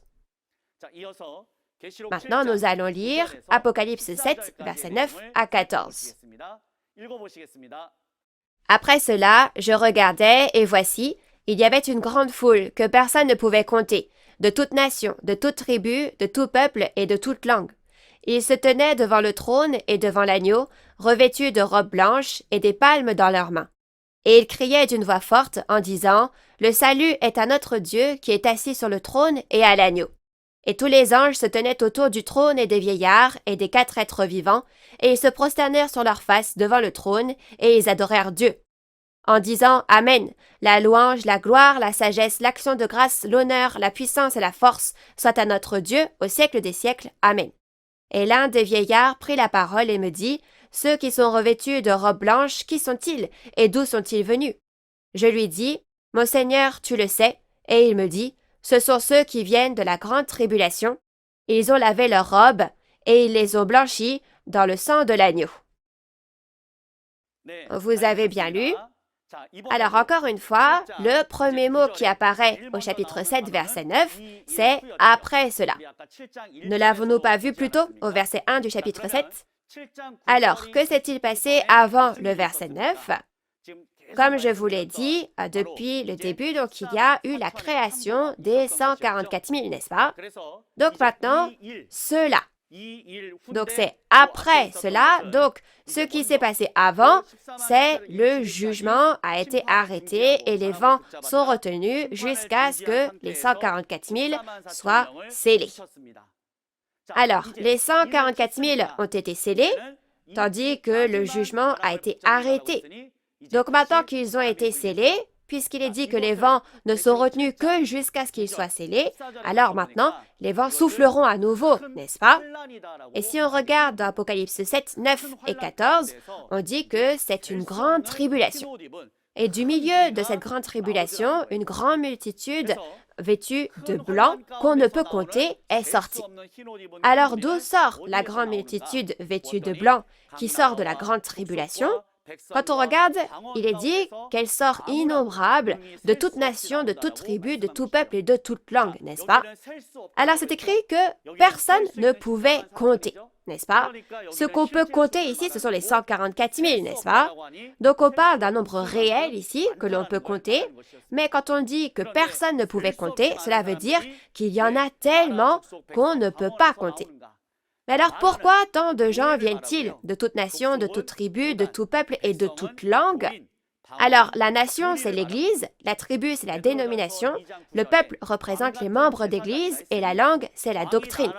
Maintenant, nous allons lire Apocalypse 7, versets 9 à 14. Après cela, je regardais, et voici, il y avait une grande foule que personne ne pouvait compter, de toute nation, de toute tribu, de tout peuple et de toute langue. Ils se tenaient devant le trône et devant l'agneau, revêtus de robes blanches et des palmes dans leurs mains. Et ils criaient d'une voix forte en disant, « Le salut est à notre Dieu qui est assis sur le trône et à l'agneau. » Et tous les anges se tenaient autour du trône et des vieillards et des 4 êtres vivants, et ils se prosternèrent sur leurs faces devant le trône, et ils adorèrent Dieu, en disant « Amen, la louange, la gloire, la sagesse, l'action de grâce, l'honneur, la puissance et la force soient à notre Dieu au siècle des siècles. Amen. » Et l'un des vieillards prit la parole et me dit « Ceux qui sont revêtus de robes blanches, qui sont-ils, et d'où sont-ils venus? » Je lui dis « Mon Seigneur, tu le sais. » Et il me dit « Ce sont ceux qui viennent de la grande tribulation. Ils ont lavé leurs robes, et ils les ont blanchies dans le sang de l'agneau. » Vous avez bien lu. Alors encore une fois, le premier mot qui apparaît au chapitre 7, verset 9, c'est « après cela ». Ne l'avons-nous pas vu plus tôt au verset 1 du chapitre 7? Alors, que s'est-il passé avant le verset 9? Comme je vous l'ai dit, depuis le début, donc il y a eu la création des 144 000, n'est-ce pas? Donc maintenant, cela. Donc c'est après cela. Donc ce qui s'est passé avant, c'est le jugement a été arrêté et les vents sont retenus jusqu'à ce que les 144 000 soient scellés. Alors, les 144 000 ont été scellés, tandis que le jugement a été arrêté. Donc maintenant qu'ils ont été scellés, puisqu'il est dit que les vents ne sont retenus que jusqu'à ce qu'ils soient scellés, alors maintenant, les vents souffleront à nouveau, n'est-ce pas? Et si on regarde dans Apocalypse 7, 9 et 14, on dit que c'est une grande tribulation. Et du milieu de cette grande tribulation, une grande multitude vêtue de blanc qu'on ne peut compter est sortie. Alors d'où sort la grande multitude vêtue de blanc qui sort de la grande tribulation? Quand on regarde, il est dit qu'elle sort innombrable de toute nation, de toute tribu, de tout peuple et de toute langue, n'est-ce pas? Alors c'est écrit que personne ne pouvait compter, n'est-ce pas? Ce qu'on peut compter ici, ce sont les 144 000, n'est-ce pas? Donc on parle d'un nombre réel ici que l'on peut compter, mais quand on dit que personne ne pouvait compter, cela veut dire qu'il y en a tellement qu'on ne peut pas compter. Mais alors pourquoi tant de gens viennent-ils de toute nation, de toute tribu, de tout peuple et de toute langue? Alors la nation, c'est l'Église, la tribu, c'est la dénomination, le peuple représente les membres d'Église et la langue, c'est la doctrine.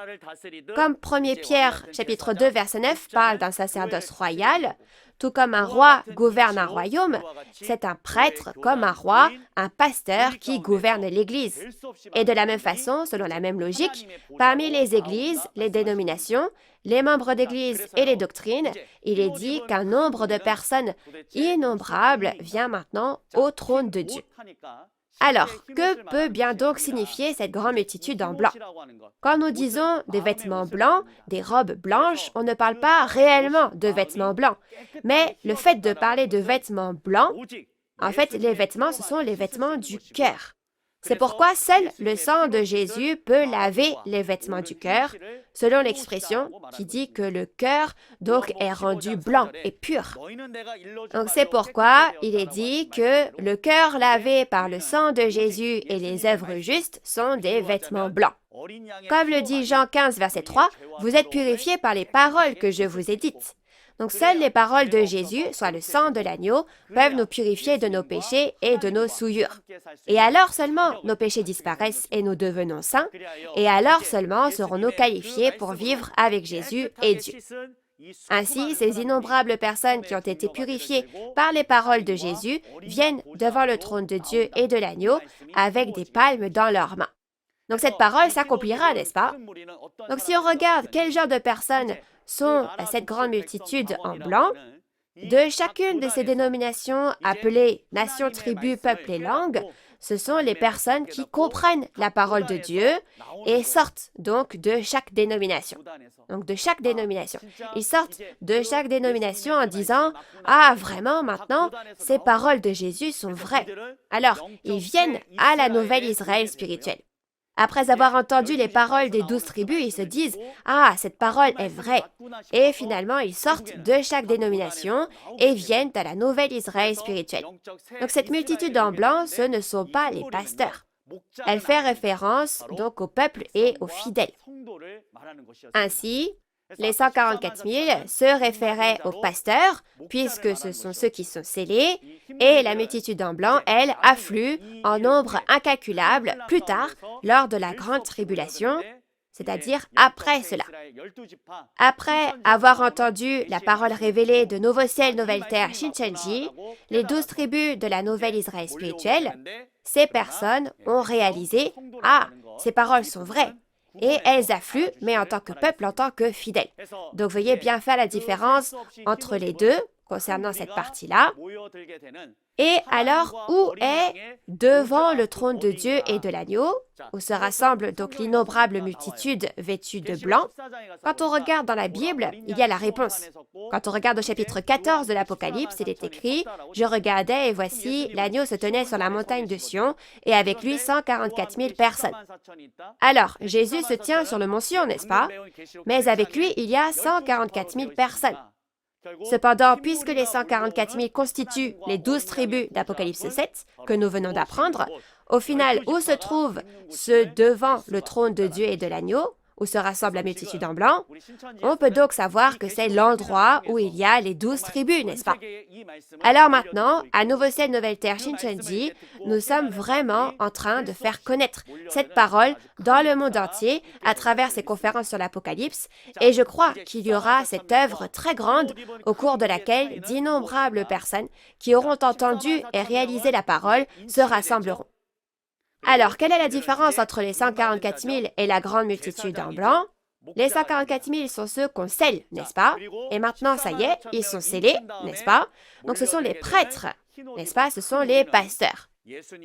Comme 1 Pierre, chapitre 2, verset 9, parle d'un sacerdoce royal, Tout comme un roi gouverne un royaume, c'est un prêtre comme un roi, un pasteur qui gouverne l'Église. Et de la même façon, selon la même logique, parmi les églises, les dénominations, les membres d'église et les doctrines, il est dit qu'un nombre de personnes innombrables vient maintenant au trône de Dieu. Alors, que peut bien donc signifier cette grande multitude en blanc? Quand nous disons des vêtements blancs, des robes blanches, on ne parle pas réellement de vêtements blancs. Mais le fait de parler de vêtements blancs, en fait, les vêtements, ce sont les vêtements du cœur. C'est pourquoi seul le sang de Jésus peut laver les vêtements du cœur, selon l'expression qui dit que le cœur donc est rendu blanc et pur. Donc c'est pourquoi il est dit que le cœur lavé par le sang de Jésus et les œuvres justes sont des vêtements blancs. Comme le dit Jean 15, verset 3, « Vous êtes purifiés par les paroles que je vous ai dites. » Donc seules les paroles de Jésus, soit le sang de l'agneau, peuvent nous purifier de nos péchés et de nos souillures. Et alors seulement nos péchés disparaissent et nous devenons saints, et alors seulement serons-nous qualifiés pour vivre avec Jésus et Dieu. Ainsi, ces innombrables personnes qui ont été purifiées par les paroles de Jésus viennent devant le trône de Dieu et de l'agneau avec des palmes dans leurs mains. Donc cette parole s'accomplira, n'est-ce pas? Donc si on regarde quel genre de personnes sont cette grande multitude en blanc, de chacune de ces dénominations appelées nations, tribus, peuples et langues, ce sont les personnes qui comprennent la parole de Dieu et sortent donc de chaque dénomination. Donc de chaque dénomination. Ils sortent de chaque dénomination en disant « Ah, vraiment, maintenant, ces paroles de Jésus sont vraies. » Alors, ils viennent à la nouvelle Israël spirituelle. Après avoir entendu les paroles des 12 tribus, ils se disent « Ah, cette parole est vraie !» Et finalement, ils sortent de chaque dénomination et viennent à la nouvelle Israël spirituelle. Donc cette multitude en blanc, ce ne sont pas les pasteurs. Elle fait référence donc au peuple et aux fidèles. Ainsi, les 144 000 se référaient aux pasteurs, puisque ce sont ceux qui sont scellés, et la multitude en blanc, elle, afflue en nombre incalculable plus tard, lors de la grande tribulation, c'est-à-dire après cela. Après avoir entendu la parole révélée de Nouveau Ciel, Nouvelle Terre, Shincheonji, les 12 tribus de la nouvelle Israël spirituelle, ces personnes ont réalisé « Ah, ces paroles sont vraies !» Et elles affluent, mais en tant que peuple, en tant que fidèles. Donc, veuillez bien faire la différence entre les deux concernant cette partie-là. Et alors, où est devant le trône de Dieu et de l'agneau, où se rassemble donc l'innombrable multitude vêtue de blanc? Quand on regarde dans la Bible, il y a la réponse. Quand on regarde au chapitre 14 de l'Apocalypse, il est écrit « Je regardais et voici, l'agneau se tenait sur la montagne de Sion et avec lui 144 000 personnes. » Alors, Jésus se tient sur le mont Sion, n'est-ce pas? Mais avec lui, il y a 144 000 personnes. Cependant, puisque les 144 000 constituent les 12 tribus d'Apocalypse 7 que nous venons d'apprendre, au final, où se trouve ce devant le trône de Dieu et de l'agneau, où se rassemble la multitude en blanc, on peut donc savoir que c'est l'endroit où il y a les 12 tribus, n'est-ce pas? Alors maintenant, à Nouveau Ciel, Nouvelle Terre, Shincheonji, nous sommes vraiment en train de faire connaître cette parole dans le monde entier à travers ces conférences sur l'Apocalypse, et je crois qu'il y aura cette œuvre très grande au cours de laquelle d'innombrables personnes qui auront entendu et réalisé la parole se rassembleront. Alors, quelle est la différence entre les 144 000 et la grande multitude en blanc? Les 144 000 sont ceux qu'on scelle, n'est-ce pas? Et maintenant, ça y est, ils sont scellés, n'est-ce pas? Donc, ce sont les prêtres, n'est-ce pas? Ce sont les pasteurs.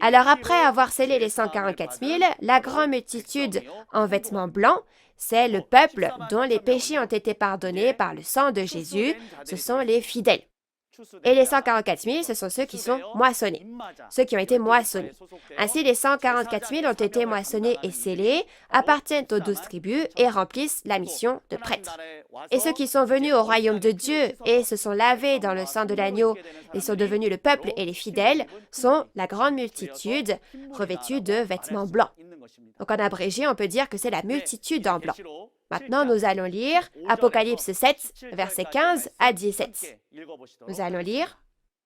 Alors, après avoir scellé les 144 000, la grande multitude en vêtements blancs, c'est le peuple dont les péchés ont été pardonnés par le sang de Jésus, ce sont les fidèles. Et les 144 000, ce sont ceux qui sont moissonnés, ceux qui ont été moissonnés. Ainsi, les 144 000 ont été moissonnés et scellés, appartiennent aux 12 tribus et remplissent la mission de prêtre. Et ceux qui sont venus au royaume de Dieu et se sont lavés dans le sang de l'agneau et sont devenus le peuple et les fidèles sont la grande multitude revêtue de vêtements blancs. Donc en abrégé, on peut dire que c'est la multitude en blanc. Maintenant, nous allons lire Apocalypse 7, versets 15 à 17. Nous allons lire.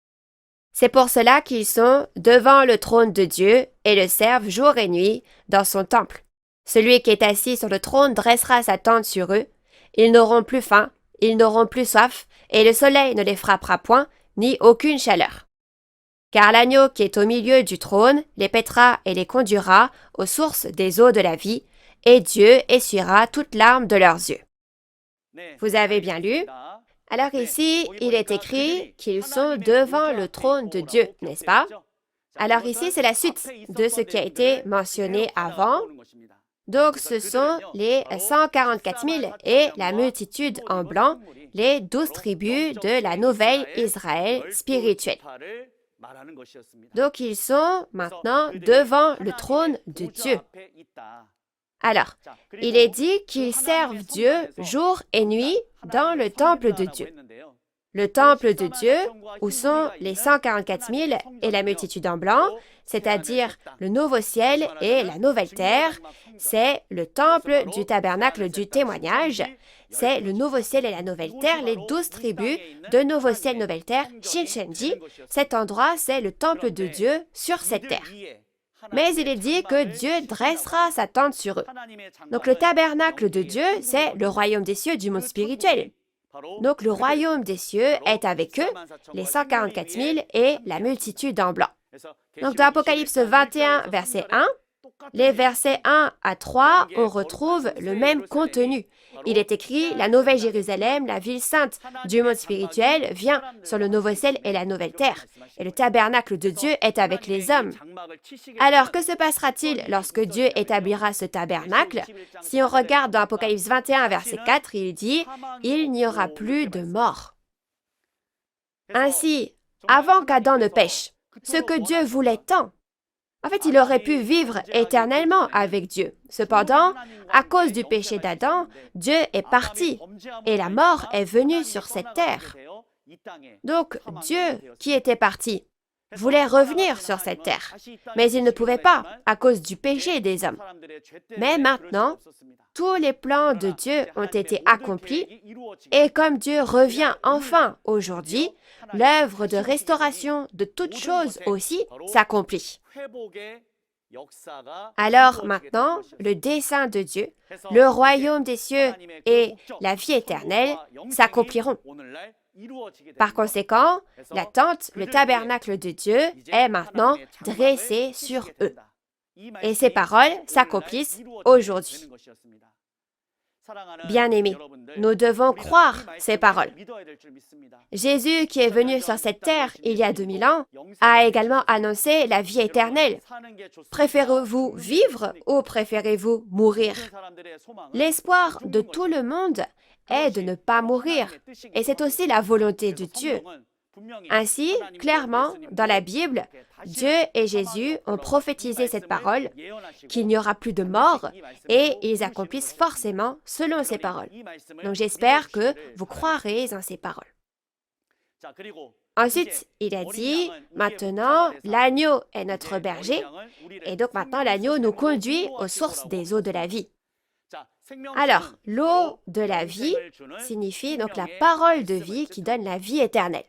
« C'est pour cela qu'ils sont devant le trône de Dieu et le servent jour et nuit dans son temple. Celui qui est assis sur le trône dressera sa tente sur eux. Ils n'auront plus faim, ils n'auront plus soif, et le soleil ne les frappera point, ni aucune chaleur. Car l'agneau qui est au milieu du trône les paîtra et les conduira aux sources des eaux de la vie, et Dieu essuiera toute larme de leurs yeux. Vous avez bien lu? Alors ici, il est écrit qu'ils sont devant le trône de Dieu, n'est-ce pas? Alors ici, c'est la suite de ce qui a été mentionné avant. Donc, ce sont les 144 000 et la multitude en blanc, les 12 tribus de la nouvelle Israël spirituelle. Donc, ils sont maintenant devant le trône de Dieu. Alors, il est dit qu'ils servent Dieu jour et nuit dans le temple de Dieu. Le temple de Dieu, où sont les 144 000 et la multitude en blanc, c'est-à-dire le nouveau ciel et la nouvelle terre, c'est le temple du tabernacle du témoignage, c'est le nouveau ciel et la nouvelle terre, les 12 tribus de nouveau ciel, nouvelle terre, Shinchenji. Cet endroit, c'est le temple de Dieu sur cette terre. Mais il est dit que Dieu dressera sa tente sur eux. Donc le tabernacle de Dieu, c'est le royaume des cieux du monde spirituel. Donc le royaume des cieux est avec eux, les 144 000 et la multitude en blanc. Donc dans Apocalypse 21, verset 1, les versets 1 à 3, on retrouve le même contenu. Il est écrit, la nouvelle Jérusalem, la ville sainte du monde spirituel, vient sur le nouveau ciel et la nouvelle terre. Et le tabernacle de Dieu est avec les hommes. Alors, que se passera-t-il lorsque Dieu établira ce tabernacle? Si on regarde dans Apocalypse 21, verset 4, il dit, il n'y aura plus de mort. Ainsi, avant qu'Adam ne pêche, ce que Dieu voulait tant, en fait, il aurait pu vivre éternellement avec Dieu. Cependant, à cause du péché d'Adam, Dieu est parti et la mort est venue sur cette terre. Donc, Dieu, qui était parti, voulait revenir sur cette terre, mais il ne pouvait pas à cause du péché des hommes. Mais maintenant, tous les plans de Dieu ont été accomplis et comme Dieu revient enfin aujourd'hui, l'œuvre de restauration de toutes choses aussi s'accomplit. Alors maintenant, le dessein de Dieu, le royaume des cieux et la vie éternelle s'accompliront. Par conséquent, la tente, le tabernacle de Dieu est maintenant dressé sur eux. Et ces paroles s'accomplissent aujourd'hui. Bien-aimés, nous devons croire ces paroles. Jésus, qui est venu sur cette terre il y a 2000 ans, a également annoncé la vie éternelle. Préférez-vous vivre ou préférez-vous mourir? L'espoir de tout le monde est de ne pas mourir, et c'est aussi la volonté de Dieu. Ainsi, clairement, dans la Bible, Dieu et Jésus ont prophétisé cette parole, qu'il n'y aura plus de mort, et ils accomplissent forcément selon ces paroles. Donc j'espère que vous croirez en ces paroles. Ensuite, il a dit, maintenant, l'agneau est notre berger, et donc maintenant l'agneau nous conduit aux sources des eaux de la vie. Alors, l'eau de la vie signifie donc la parole de vie qui donne la vie éternelle.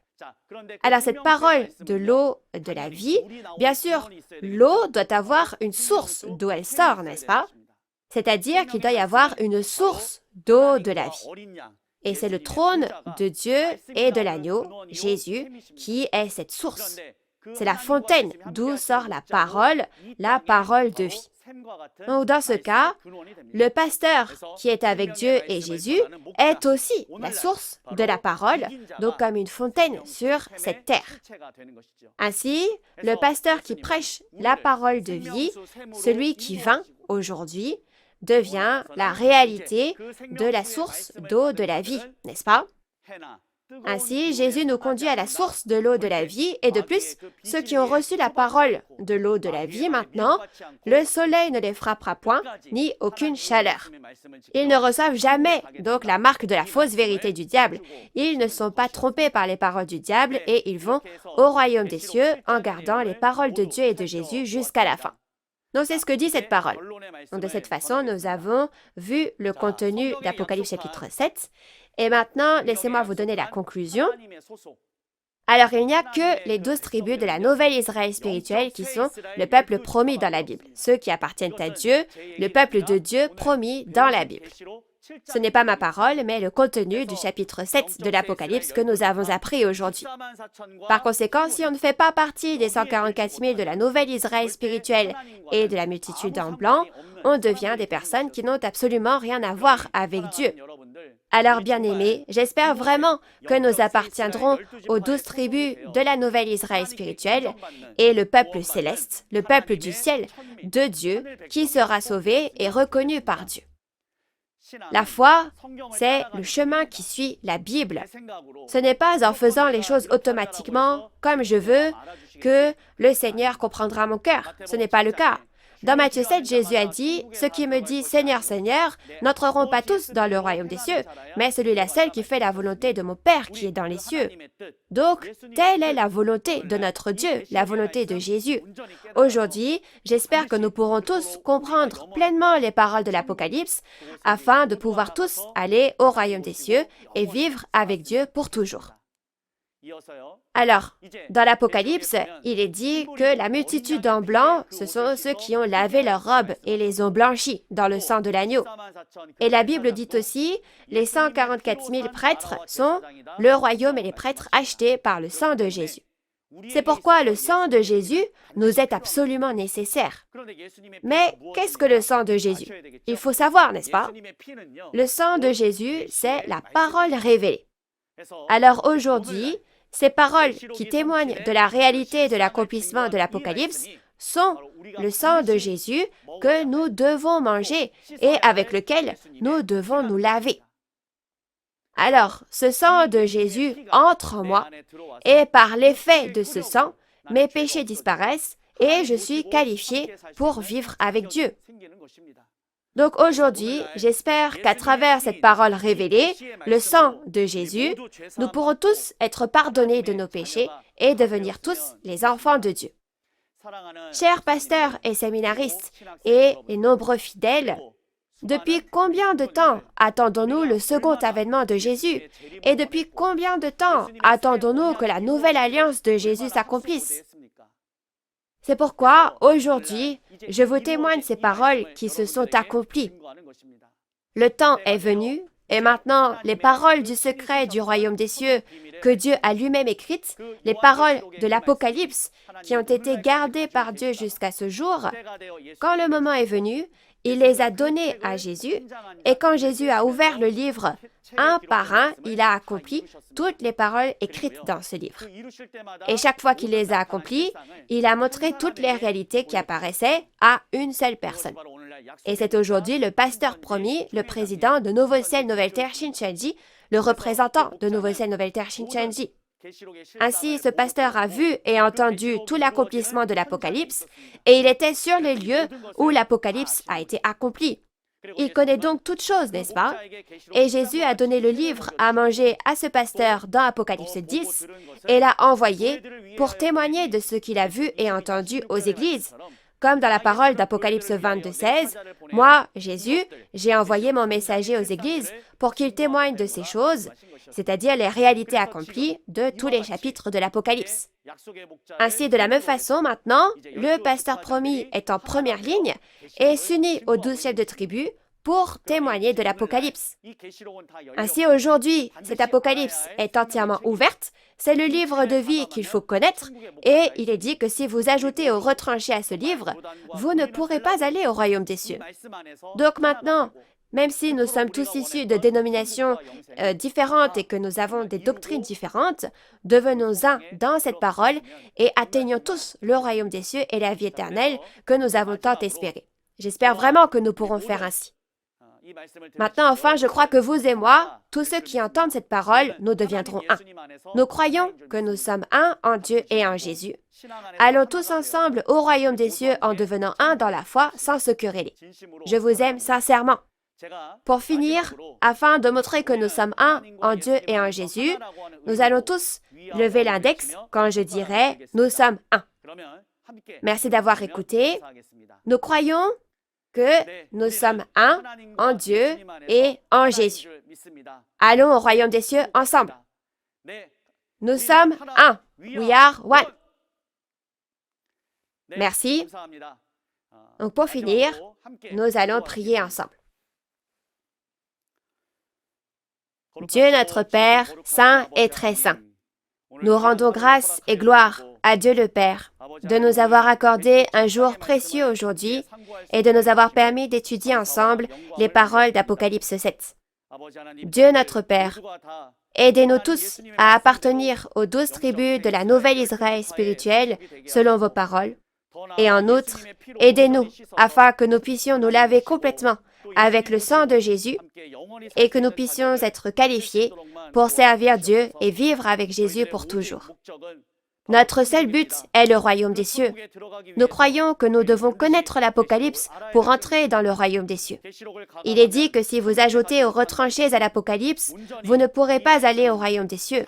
Alors, cette parole de l'eau de la vie, bien sûr, l'eau doit avoir une source d'où elle sort, n'est-ce pas? C'est-à-dire qu'il doit y avoir une source d'eau de la vie. Et c'est le trône de Dieu et de l'agneau, Jésus, qui est cette source. C'est la fontaine d'où sort la parole de vie. Donc, dans ce cas, le pasteur qui est avec Dieu et Jésus est aussi la source de la parole, donc comme une fontaine sur cette terre. Ainsi, le pasteur qui prêche la parole de vie, celui qui vint aujourd'hui, devient la réalité de la source d'eau de la vie, n'est-ce pas? Ainsi, Jésus nous conduit à la source de l'eau de la vie et de plus, ceux qui ont reçu la parole de l'eau de la vie maintenant, le soleil ne les frappera point, ni aucune chaleur. Ils ne reçoivent jamais donc la marque de la fausse vérité du diable. Ils ne sont pas trompés par les paroles du diable et ils vont au royaume des cieux en gardant les paroles de Dieu et de Jésus jusqu'à la fin. Donc c'est ce que dit cette parole. Donc de cette façon, nous avons vu le contenu d'Apocalypse chapitre 7. Et maintenant, laissez-moi vous donner la conclusion. Alors, il n'y a que les 12 tribus de la nouvelle Israël spirituelle qui sont le peuple promis dans la Bible, ceux qui appartiennent à Dieu, le peuple de Dieu promis dans la Bible. Ce n'est pas ma parole, mais le contenu du chapitre 7 de l'Apocalypse que nous avons appris aujourd'hui. Par conséquent, si on ne fait pas partie des 144 000 de la nouvelle Israël spirituelle et de la multitude en blanc, on devient des personnes qui n'ont absolument rien à voir avec Dieu. Alors, bien-aimés, j'espère vraiment que nous appartiendrons aux 12 tribus de la nouvelle Israël spirituelle et le peuple céleste, le peuple du ciel, de Dieu, qui sera sauvé et reconnu par Dieu. La foi, c'est le chemin qui suit la Bible. Ce n'est pas en faisant les choses automatiquement, comme je veux, que le Seigneur comprendra mon cœur. Ce n'est pas le cas. Dans Matthieu 7, Jésus a dit, « Ceux qui me disent Seigneur, Seigneur, n'entreront pas tous dans le royaume des cieux, mais celui-là seul qui fait la volonté de mon Père qui est dans les cieux. » Donc, telle est la volonté de notre Dieu, la volonté de Jésus. Aujourd'hui, j'espère que nous pourrons tous comprendre pleinement les paroles de l'Apocalypse afin de pouvoir tous aller au royaume des cieux et vivre avec Dieu pour toujours. Alors, dans l'Apocalypse, il est dit que la multitude en blanc, ce sont ceux qui ont lavé leurs robes et les ont blanchis dans le sang de l'agneau. Et la Bible dit aussi, les 144 000 prêtres sont le royaume et les prêtres achetés par le sang de Jésus. C'est pourquoi le sang de Jésus nous est absolument nécessaire. Mais qu'est-ce que le sang de Jésus? Il faut savoir, n'est-ce pas? Le sang de Jésus, c'est la parole révélée. Alors aujourd'hui, ces paroles qui témoignent de la réalité de l'accomplissement de l'Apocalypse sont le sang de Jésus que nous devons manger et avec lequel nous devons nous laver. Alors, ce sang de Jésus entre en moi et par l'effet de ce sang, mes péchés disparaissent et je suis qualifié pour vivre avec Dieu. Donc aujourd'hui, j'espère qu'à travers cette parole révélée, le sang de Jésus, nous pourrons tous être pardonnés de nos péchés et devenir tous les enfants de Dieu. Chers pasteurs et séminaristes et les nombreux fidèles, depuis combien de temps attendons-nous le second avènement de Jésus? Et depuis combien de temps attendons-nous que la nouvelle alliance de Jésus s'accomplisse? C'est pourquoi, aujourd'hui, je vous témoigne ces paroles qui se sont accomplies. Le temps est venu, et maintenant, les paroles du secret du royaume des cieux que Dieu a lui-même écrites, les paroles de l'Apocalypse qui ont été gardées par Dieu jusqu'à ce jour, quand le moment est venu, il les a données à Jésus, et quand Jésus a ouvert le livre, un par un, il a accompli toutes les paroles écrites dans ce livre. Et chaque fois qu'il les a accomplies, il a montré toutes les réalités qui apparaissaient à une seule personne. Et c'est aujourd'hui le pasteur promis, le président de Nouveau Ciel, Nouvelle Terre, Shincheonji, le représentant de Nouveau Ciel, Nouvelle Terre, Shincheonji. Ainsi, ce pasteur a vu et entendu tout l'accomplissement de l'Apocalypse, et il était sur les lieux où l'Apocalypse a été accompli. Il connaît donc toutes choses, n'est-ce pas? Et Jésus a donné le livre à manger à ce pasteur dans Apocalypse 10 et l'a envoyé pour témoigner de ce qu'il a vu et entendu aux églises. Comme dans la parole d'Apocalypse 22:16, « Moi, Jésus, j'ai envoyé mon messager aux églises pour qu'il témoigne de ces choses, c'est-à-dire les réalités accomplies de tous les chapitres de l'Apocalypse. » Ainsi, de la même façon, maintenant, le pasteur promis est en première ligne et s'unit aux 12 chefs de tribu pour témoigner de l'Apocalypse. Ainsi, aujourd'hui, cette Apocalypse est entièrement ouverte. C'est le livre de vie qu'il faut connaître et il est dit que si vous ajoutez au retranché à ce livre, vous ne pourrez pas aller au royaume des cieux. Donc maintenant, même si nous sommes tous issus de dénominations différentes et que nous avons des doctrines différentes, devenons un dans cette parole et atteignons tous le royaume des cieux et la vie éternelle que nous avons tant espéré. J'espère vraiment que nous pourrons faire ainsi. Maintenant, enfin, je crois que vous et moi, tous ceux qui entendent cette parole, nous deviendrons un. Nous croyons que nous sommes un en Dieu et en Jésus. Allons tous ensemble au royaume des cieux en devenant un dans la foi sans se quereller. Je vous aime sincèrement. Pour finir, afin de montrer que nous sommes un en Dieu et en Jésus, nous allons tous lever l'index quand je dirai « Nous sommes un ». Merci d'avoir écouté. Nous croyons que nous sommes un en Dieu et en Jésus. Allons au royaume des cieux ensemble. Nous sommes un. We are one. Merci. Donc pour finir, nous allons prier ensemble. Dieu notre Père, saint et très saint. Nous rendons grâce et gloire à Dieu le Père de nous avoir accordé un jour précieux aujourd'hui et de nous avoir permis d'étudier ensemble les paroles d'Apocalypse 7. Dieu notre Père, aidez-nous tous à appartenir aux 12 tribus de la nouvelle Israël spirituelle selon vos paroles. Et en outre, aidez-nous afin que nous puissions nous laver complètement avec le sang de Jésus et que nous puissions être qualifiés pour servir Dieu et vivre avec Jésus pour toujours. Notre seul but est le royaume des cieux. Nous croyons que nous devons connaître l'Apocalypse pour entrer dans le royaume des cieux. Il est dit que si vous ajoutez aux retranchés à l'Apocalypse, vous ne pourrez pas aller au royaume des cieux.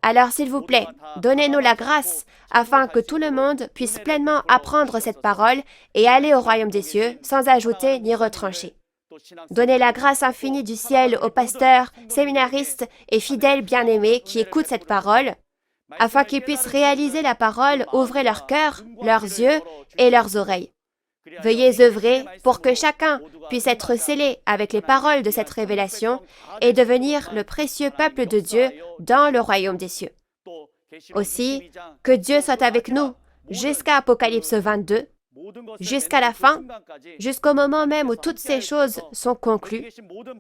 Alors s'il vous plaît, donnez-nous la grâce afin que tout le monde puisse pleinement apprendre cette parole et aller au royaume des cieux sans ajouter ni retrancher. Donnez la grâce infinie du ciel aux pasteurs, séminaristes et fidèles bien-aimés qui écoutent cette parole, afin qu'ils puissent réaliser la parole, ouvrez leur cœur, leurs yeux et leurs oreilles. Veuillez œuvrer pour que chacun puisse être scellé avec les paroles de cette révélation et devenir le précieux peuple de Dieu dans le royaume des cieux. Aussi, que Dieu soit avec nous jusqu'à Apocalypse 22, jusqu'à la fin, jusqu'au moment même où toutes ces choses sont conclues,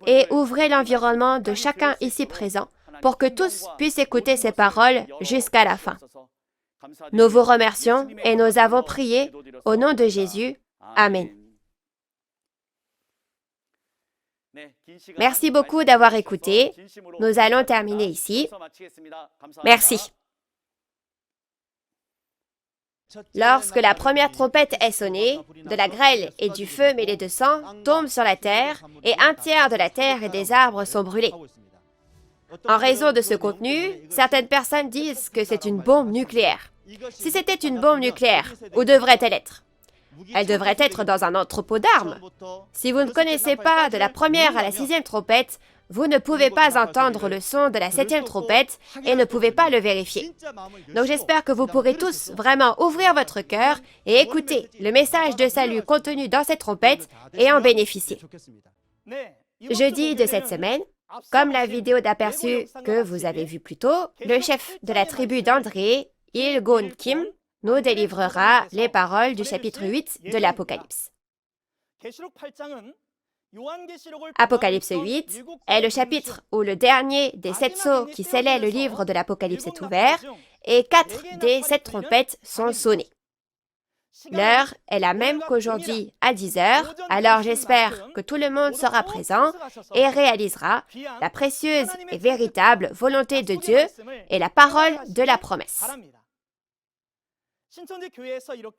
et ouvrez l'environnement de chacun ici présent pour que tous puissent écouter ces paroles jusqu'à la fin. Nous vous remercions et nous avons prié au nom de Jésus. Amen. Merci beaucoup d'avoir écouté. Nous allons terminer ici. Merci. Lorsque la première trompette est sonnée, de la grêle et du feu mêlés de sang tombent sur la terre et un tiers de la terre et des arbres sont brûlés. En raison de ce contenu, certaines personnes disent que c'est une bombe nucléaire. Si c'était une bombe nucléaire, où devrait-elle être? Elle devrait être dans un entrepôt d'armes. Si vous ne connaissez pas de la première à la 6e trompette, vous ne pouvez pas entendre le son de la 7e trompette et ne pouvez pas le vérifier. Donc j'espère que vous pourrez tous vraiment ouvrir votre cœur et écouter le message de salut contenu dans cette trompette et en bénéficier. Jeudi de cette semaine, comme la vidéo d'aperçu que vous avez vue plus tôt, le chef de la tribu d'André, Il-gon Kim, nous délivrera les paroles du chapitre 8 de l'Apocalypse. Apocalypse 8 est le chapitre où le dernier des 7 sceaux qui scellaient le livre de l'Apocalypse est ouvert et 4 des 7 trompettes sont sonnées. L'heure est la même qu'aujourd'hui à 10 heures, alors j'espère que tout le monde sera présent et réalisera la précieuse et véritable volonté de Dieu et la parole de la promesse.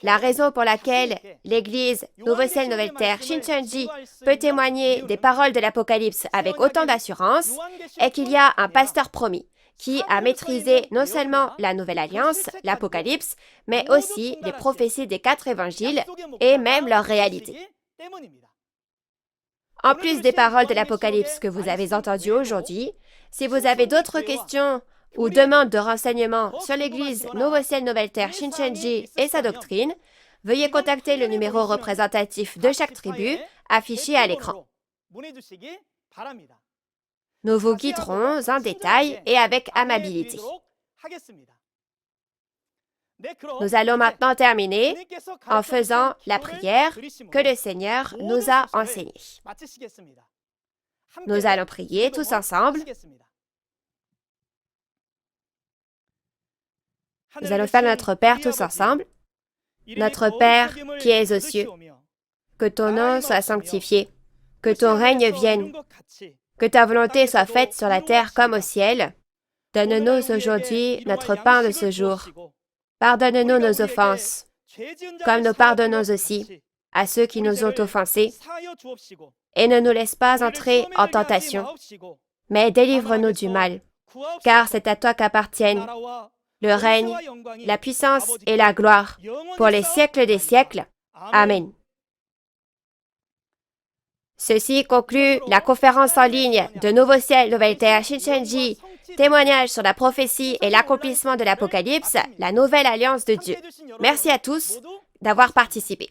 La raison pour laquelle l'Église Nouveau Ciel, Nouvelle Terre, Shincheonji peut témoigner des paroles de l'Apocalypse avec autant d'assurance est qu'il y a un pasteur promis qui a maîtrisé non seulement la Nouvelle Alliance, l'Apocalypse, mais aussi les prophéties des 4 évangiles et même leur réalité. En plus des paroles de l'Apocalypse que vous avez entendues aujourd'hui, si vous avez d'autres questions ou demandes de renseignements sur l'Église Nouveau Ciel, Nouvelle Terre, Shincheonji et sa doctrine, veuillez contacter le numéro représentatif de chaque tribu affiché à l'écran. Nous vous guiderons en détail et avec amabilité. Nous allons maintenant terminer en faisant la prière que le Seigneur nous a enseignée. Nous allons prier tous ensemble. Nous allons faire notre Père tous ensemble. Notre Père qui es aux cieux, que ton nom soit sanctifié, que ton règne vienne, que ta volonté soit faite sur la terre comme au ciel. Donne-nous aujourd'hui notre pain de ce jour. Pardonne-nous nos offenses, comme nous pardonnons aussi à ceux qui nous ont offensés. Et ne nous laisse pas entrer en tentation, mais délivre-nous du mal, car c'est à toi qu'appartiennent le règne, la puissance et la gloire pour les siècles des siècles. Amen. Ceci conclut la conférence en ligne de Nouveau Ciel, Nouvelle Terre, Shincheonji, témoignage sur la prophétie et l'accomplissement de l'Apocalypse, la nouvelle alliance de Dieu. Merci à tous d'avoir participé.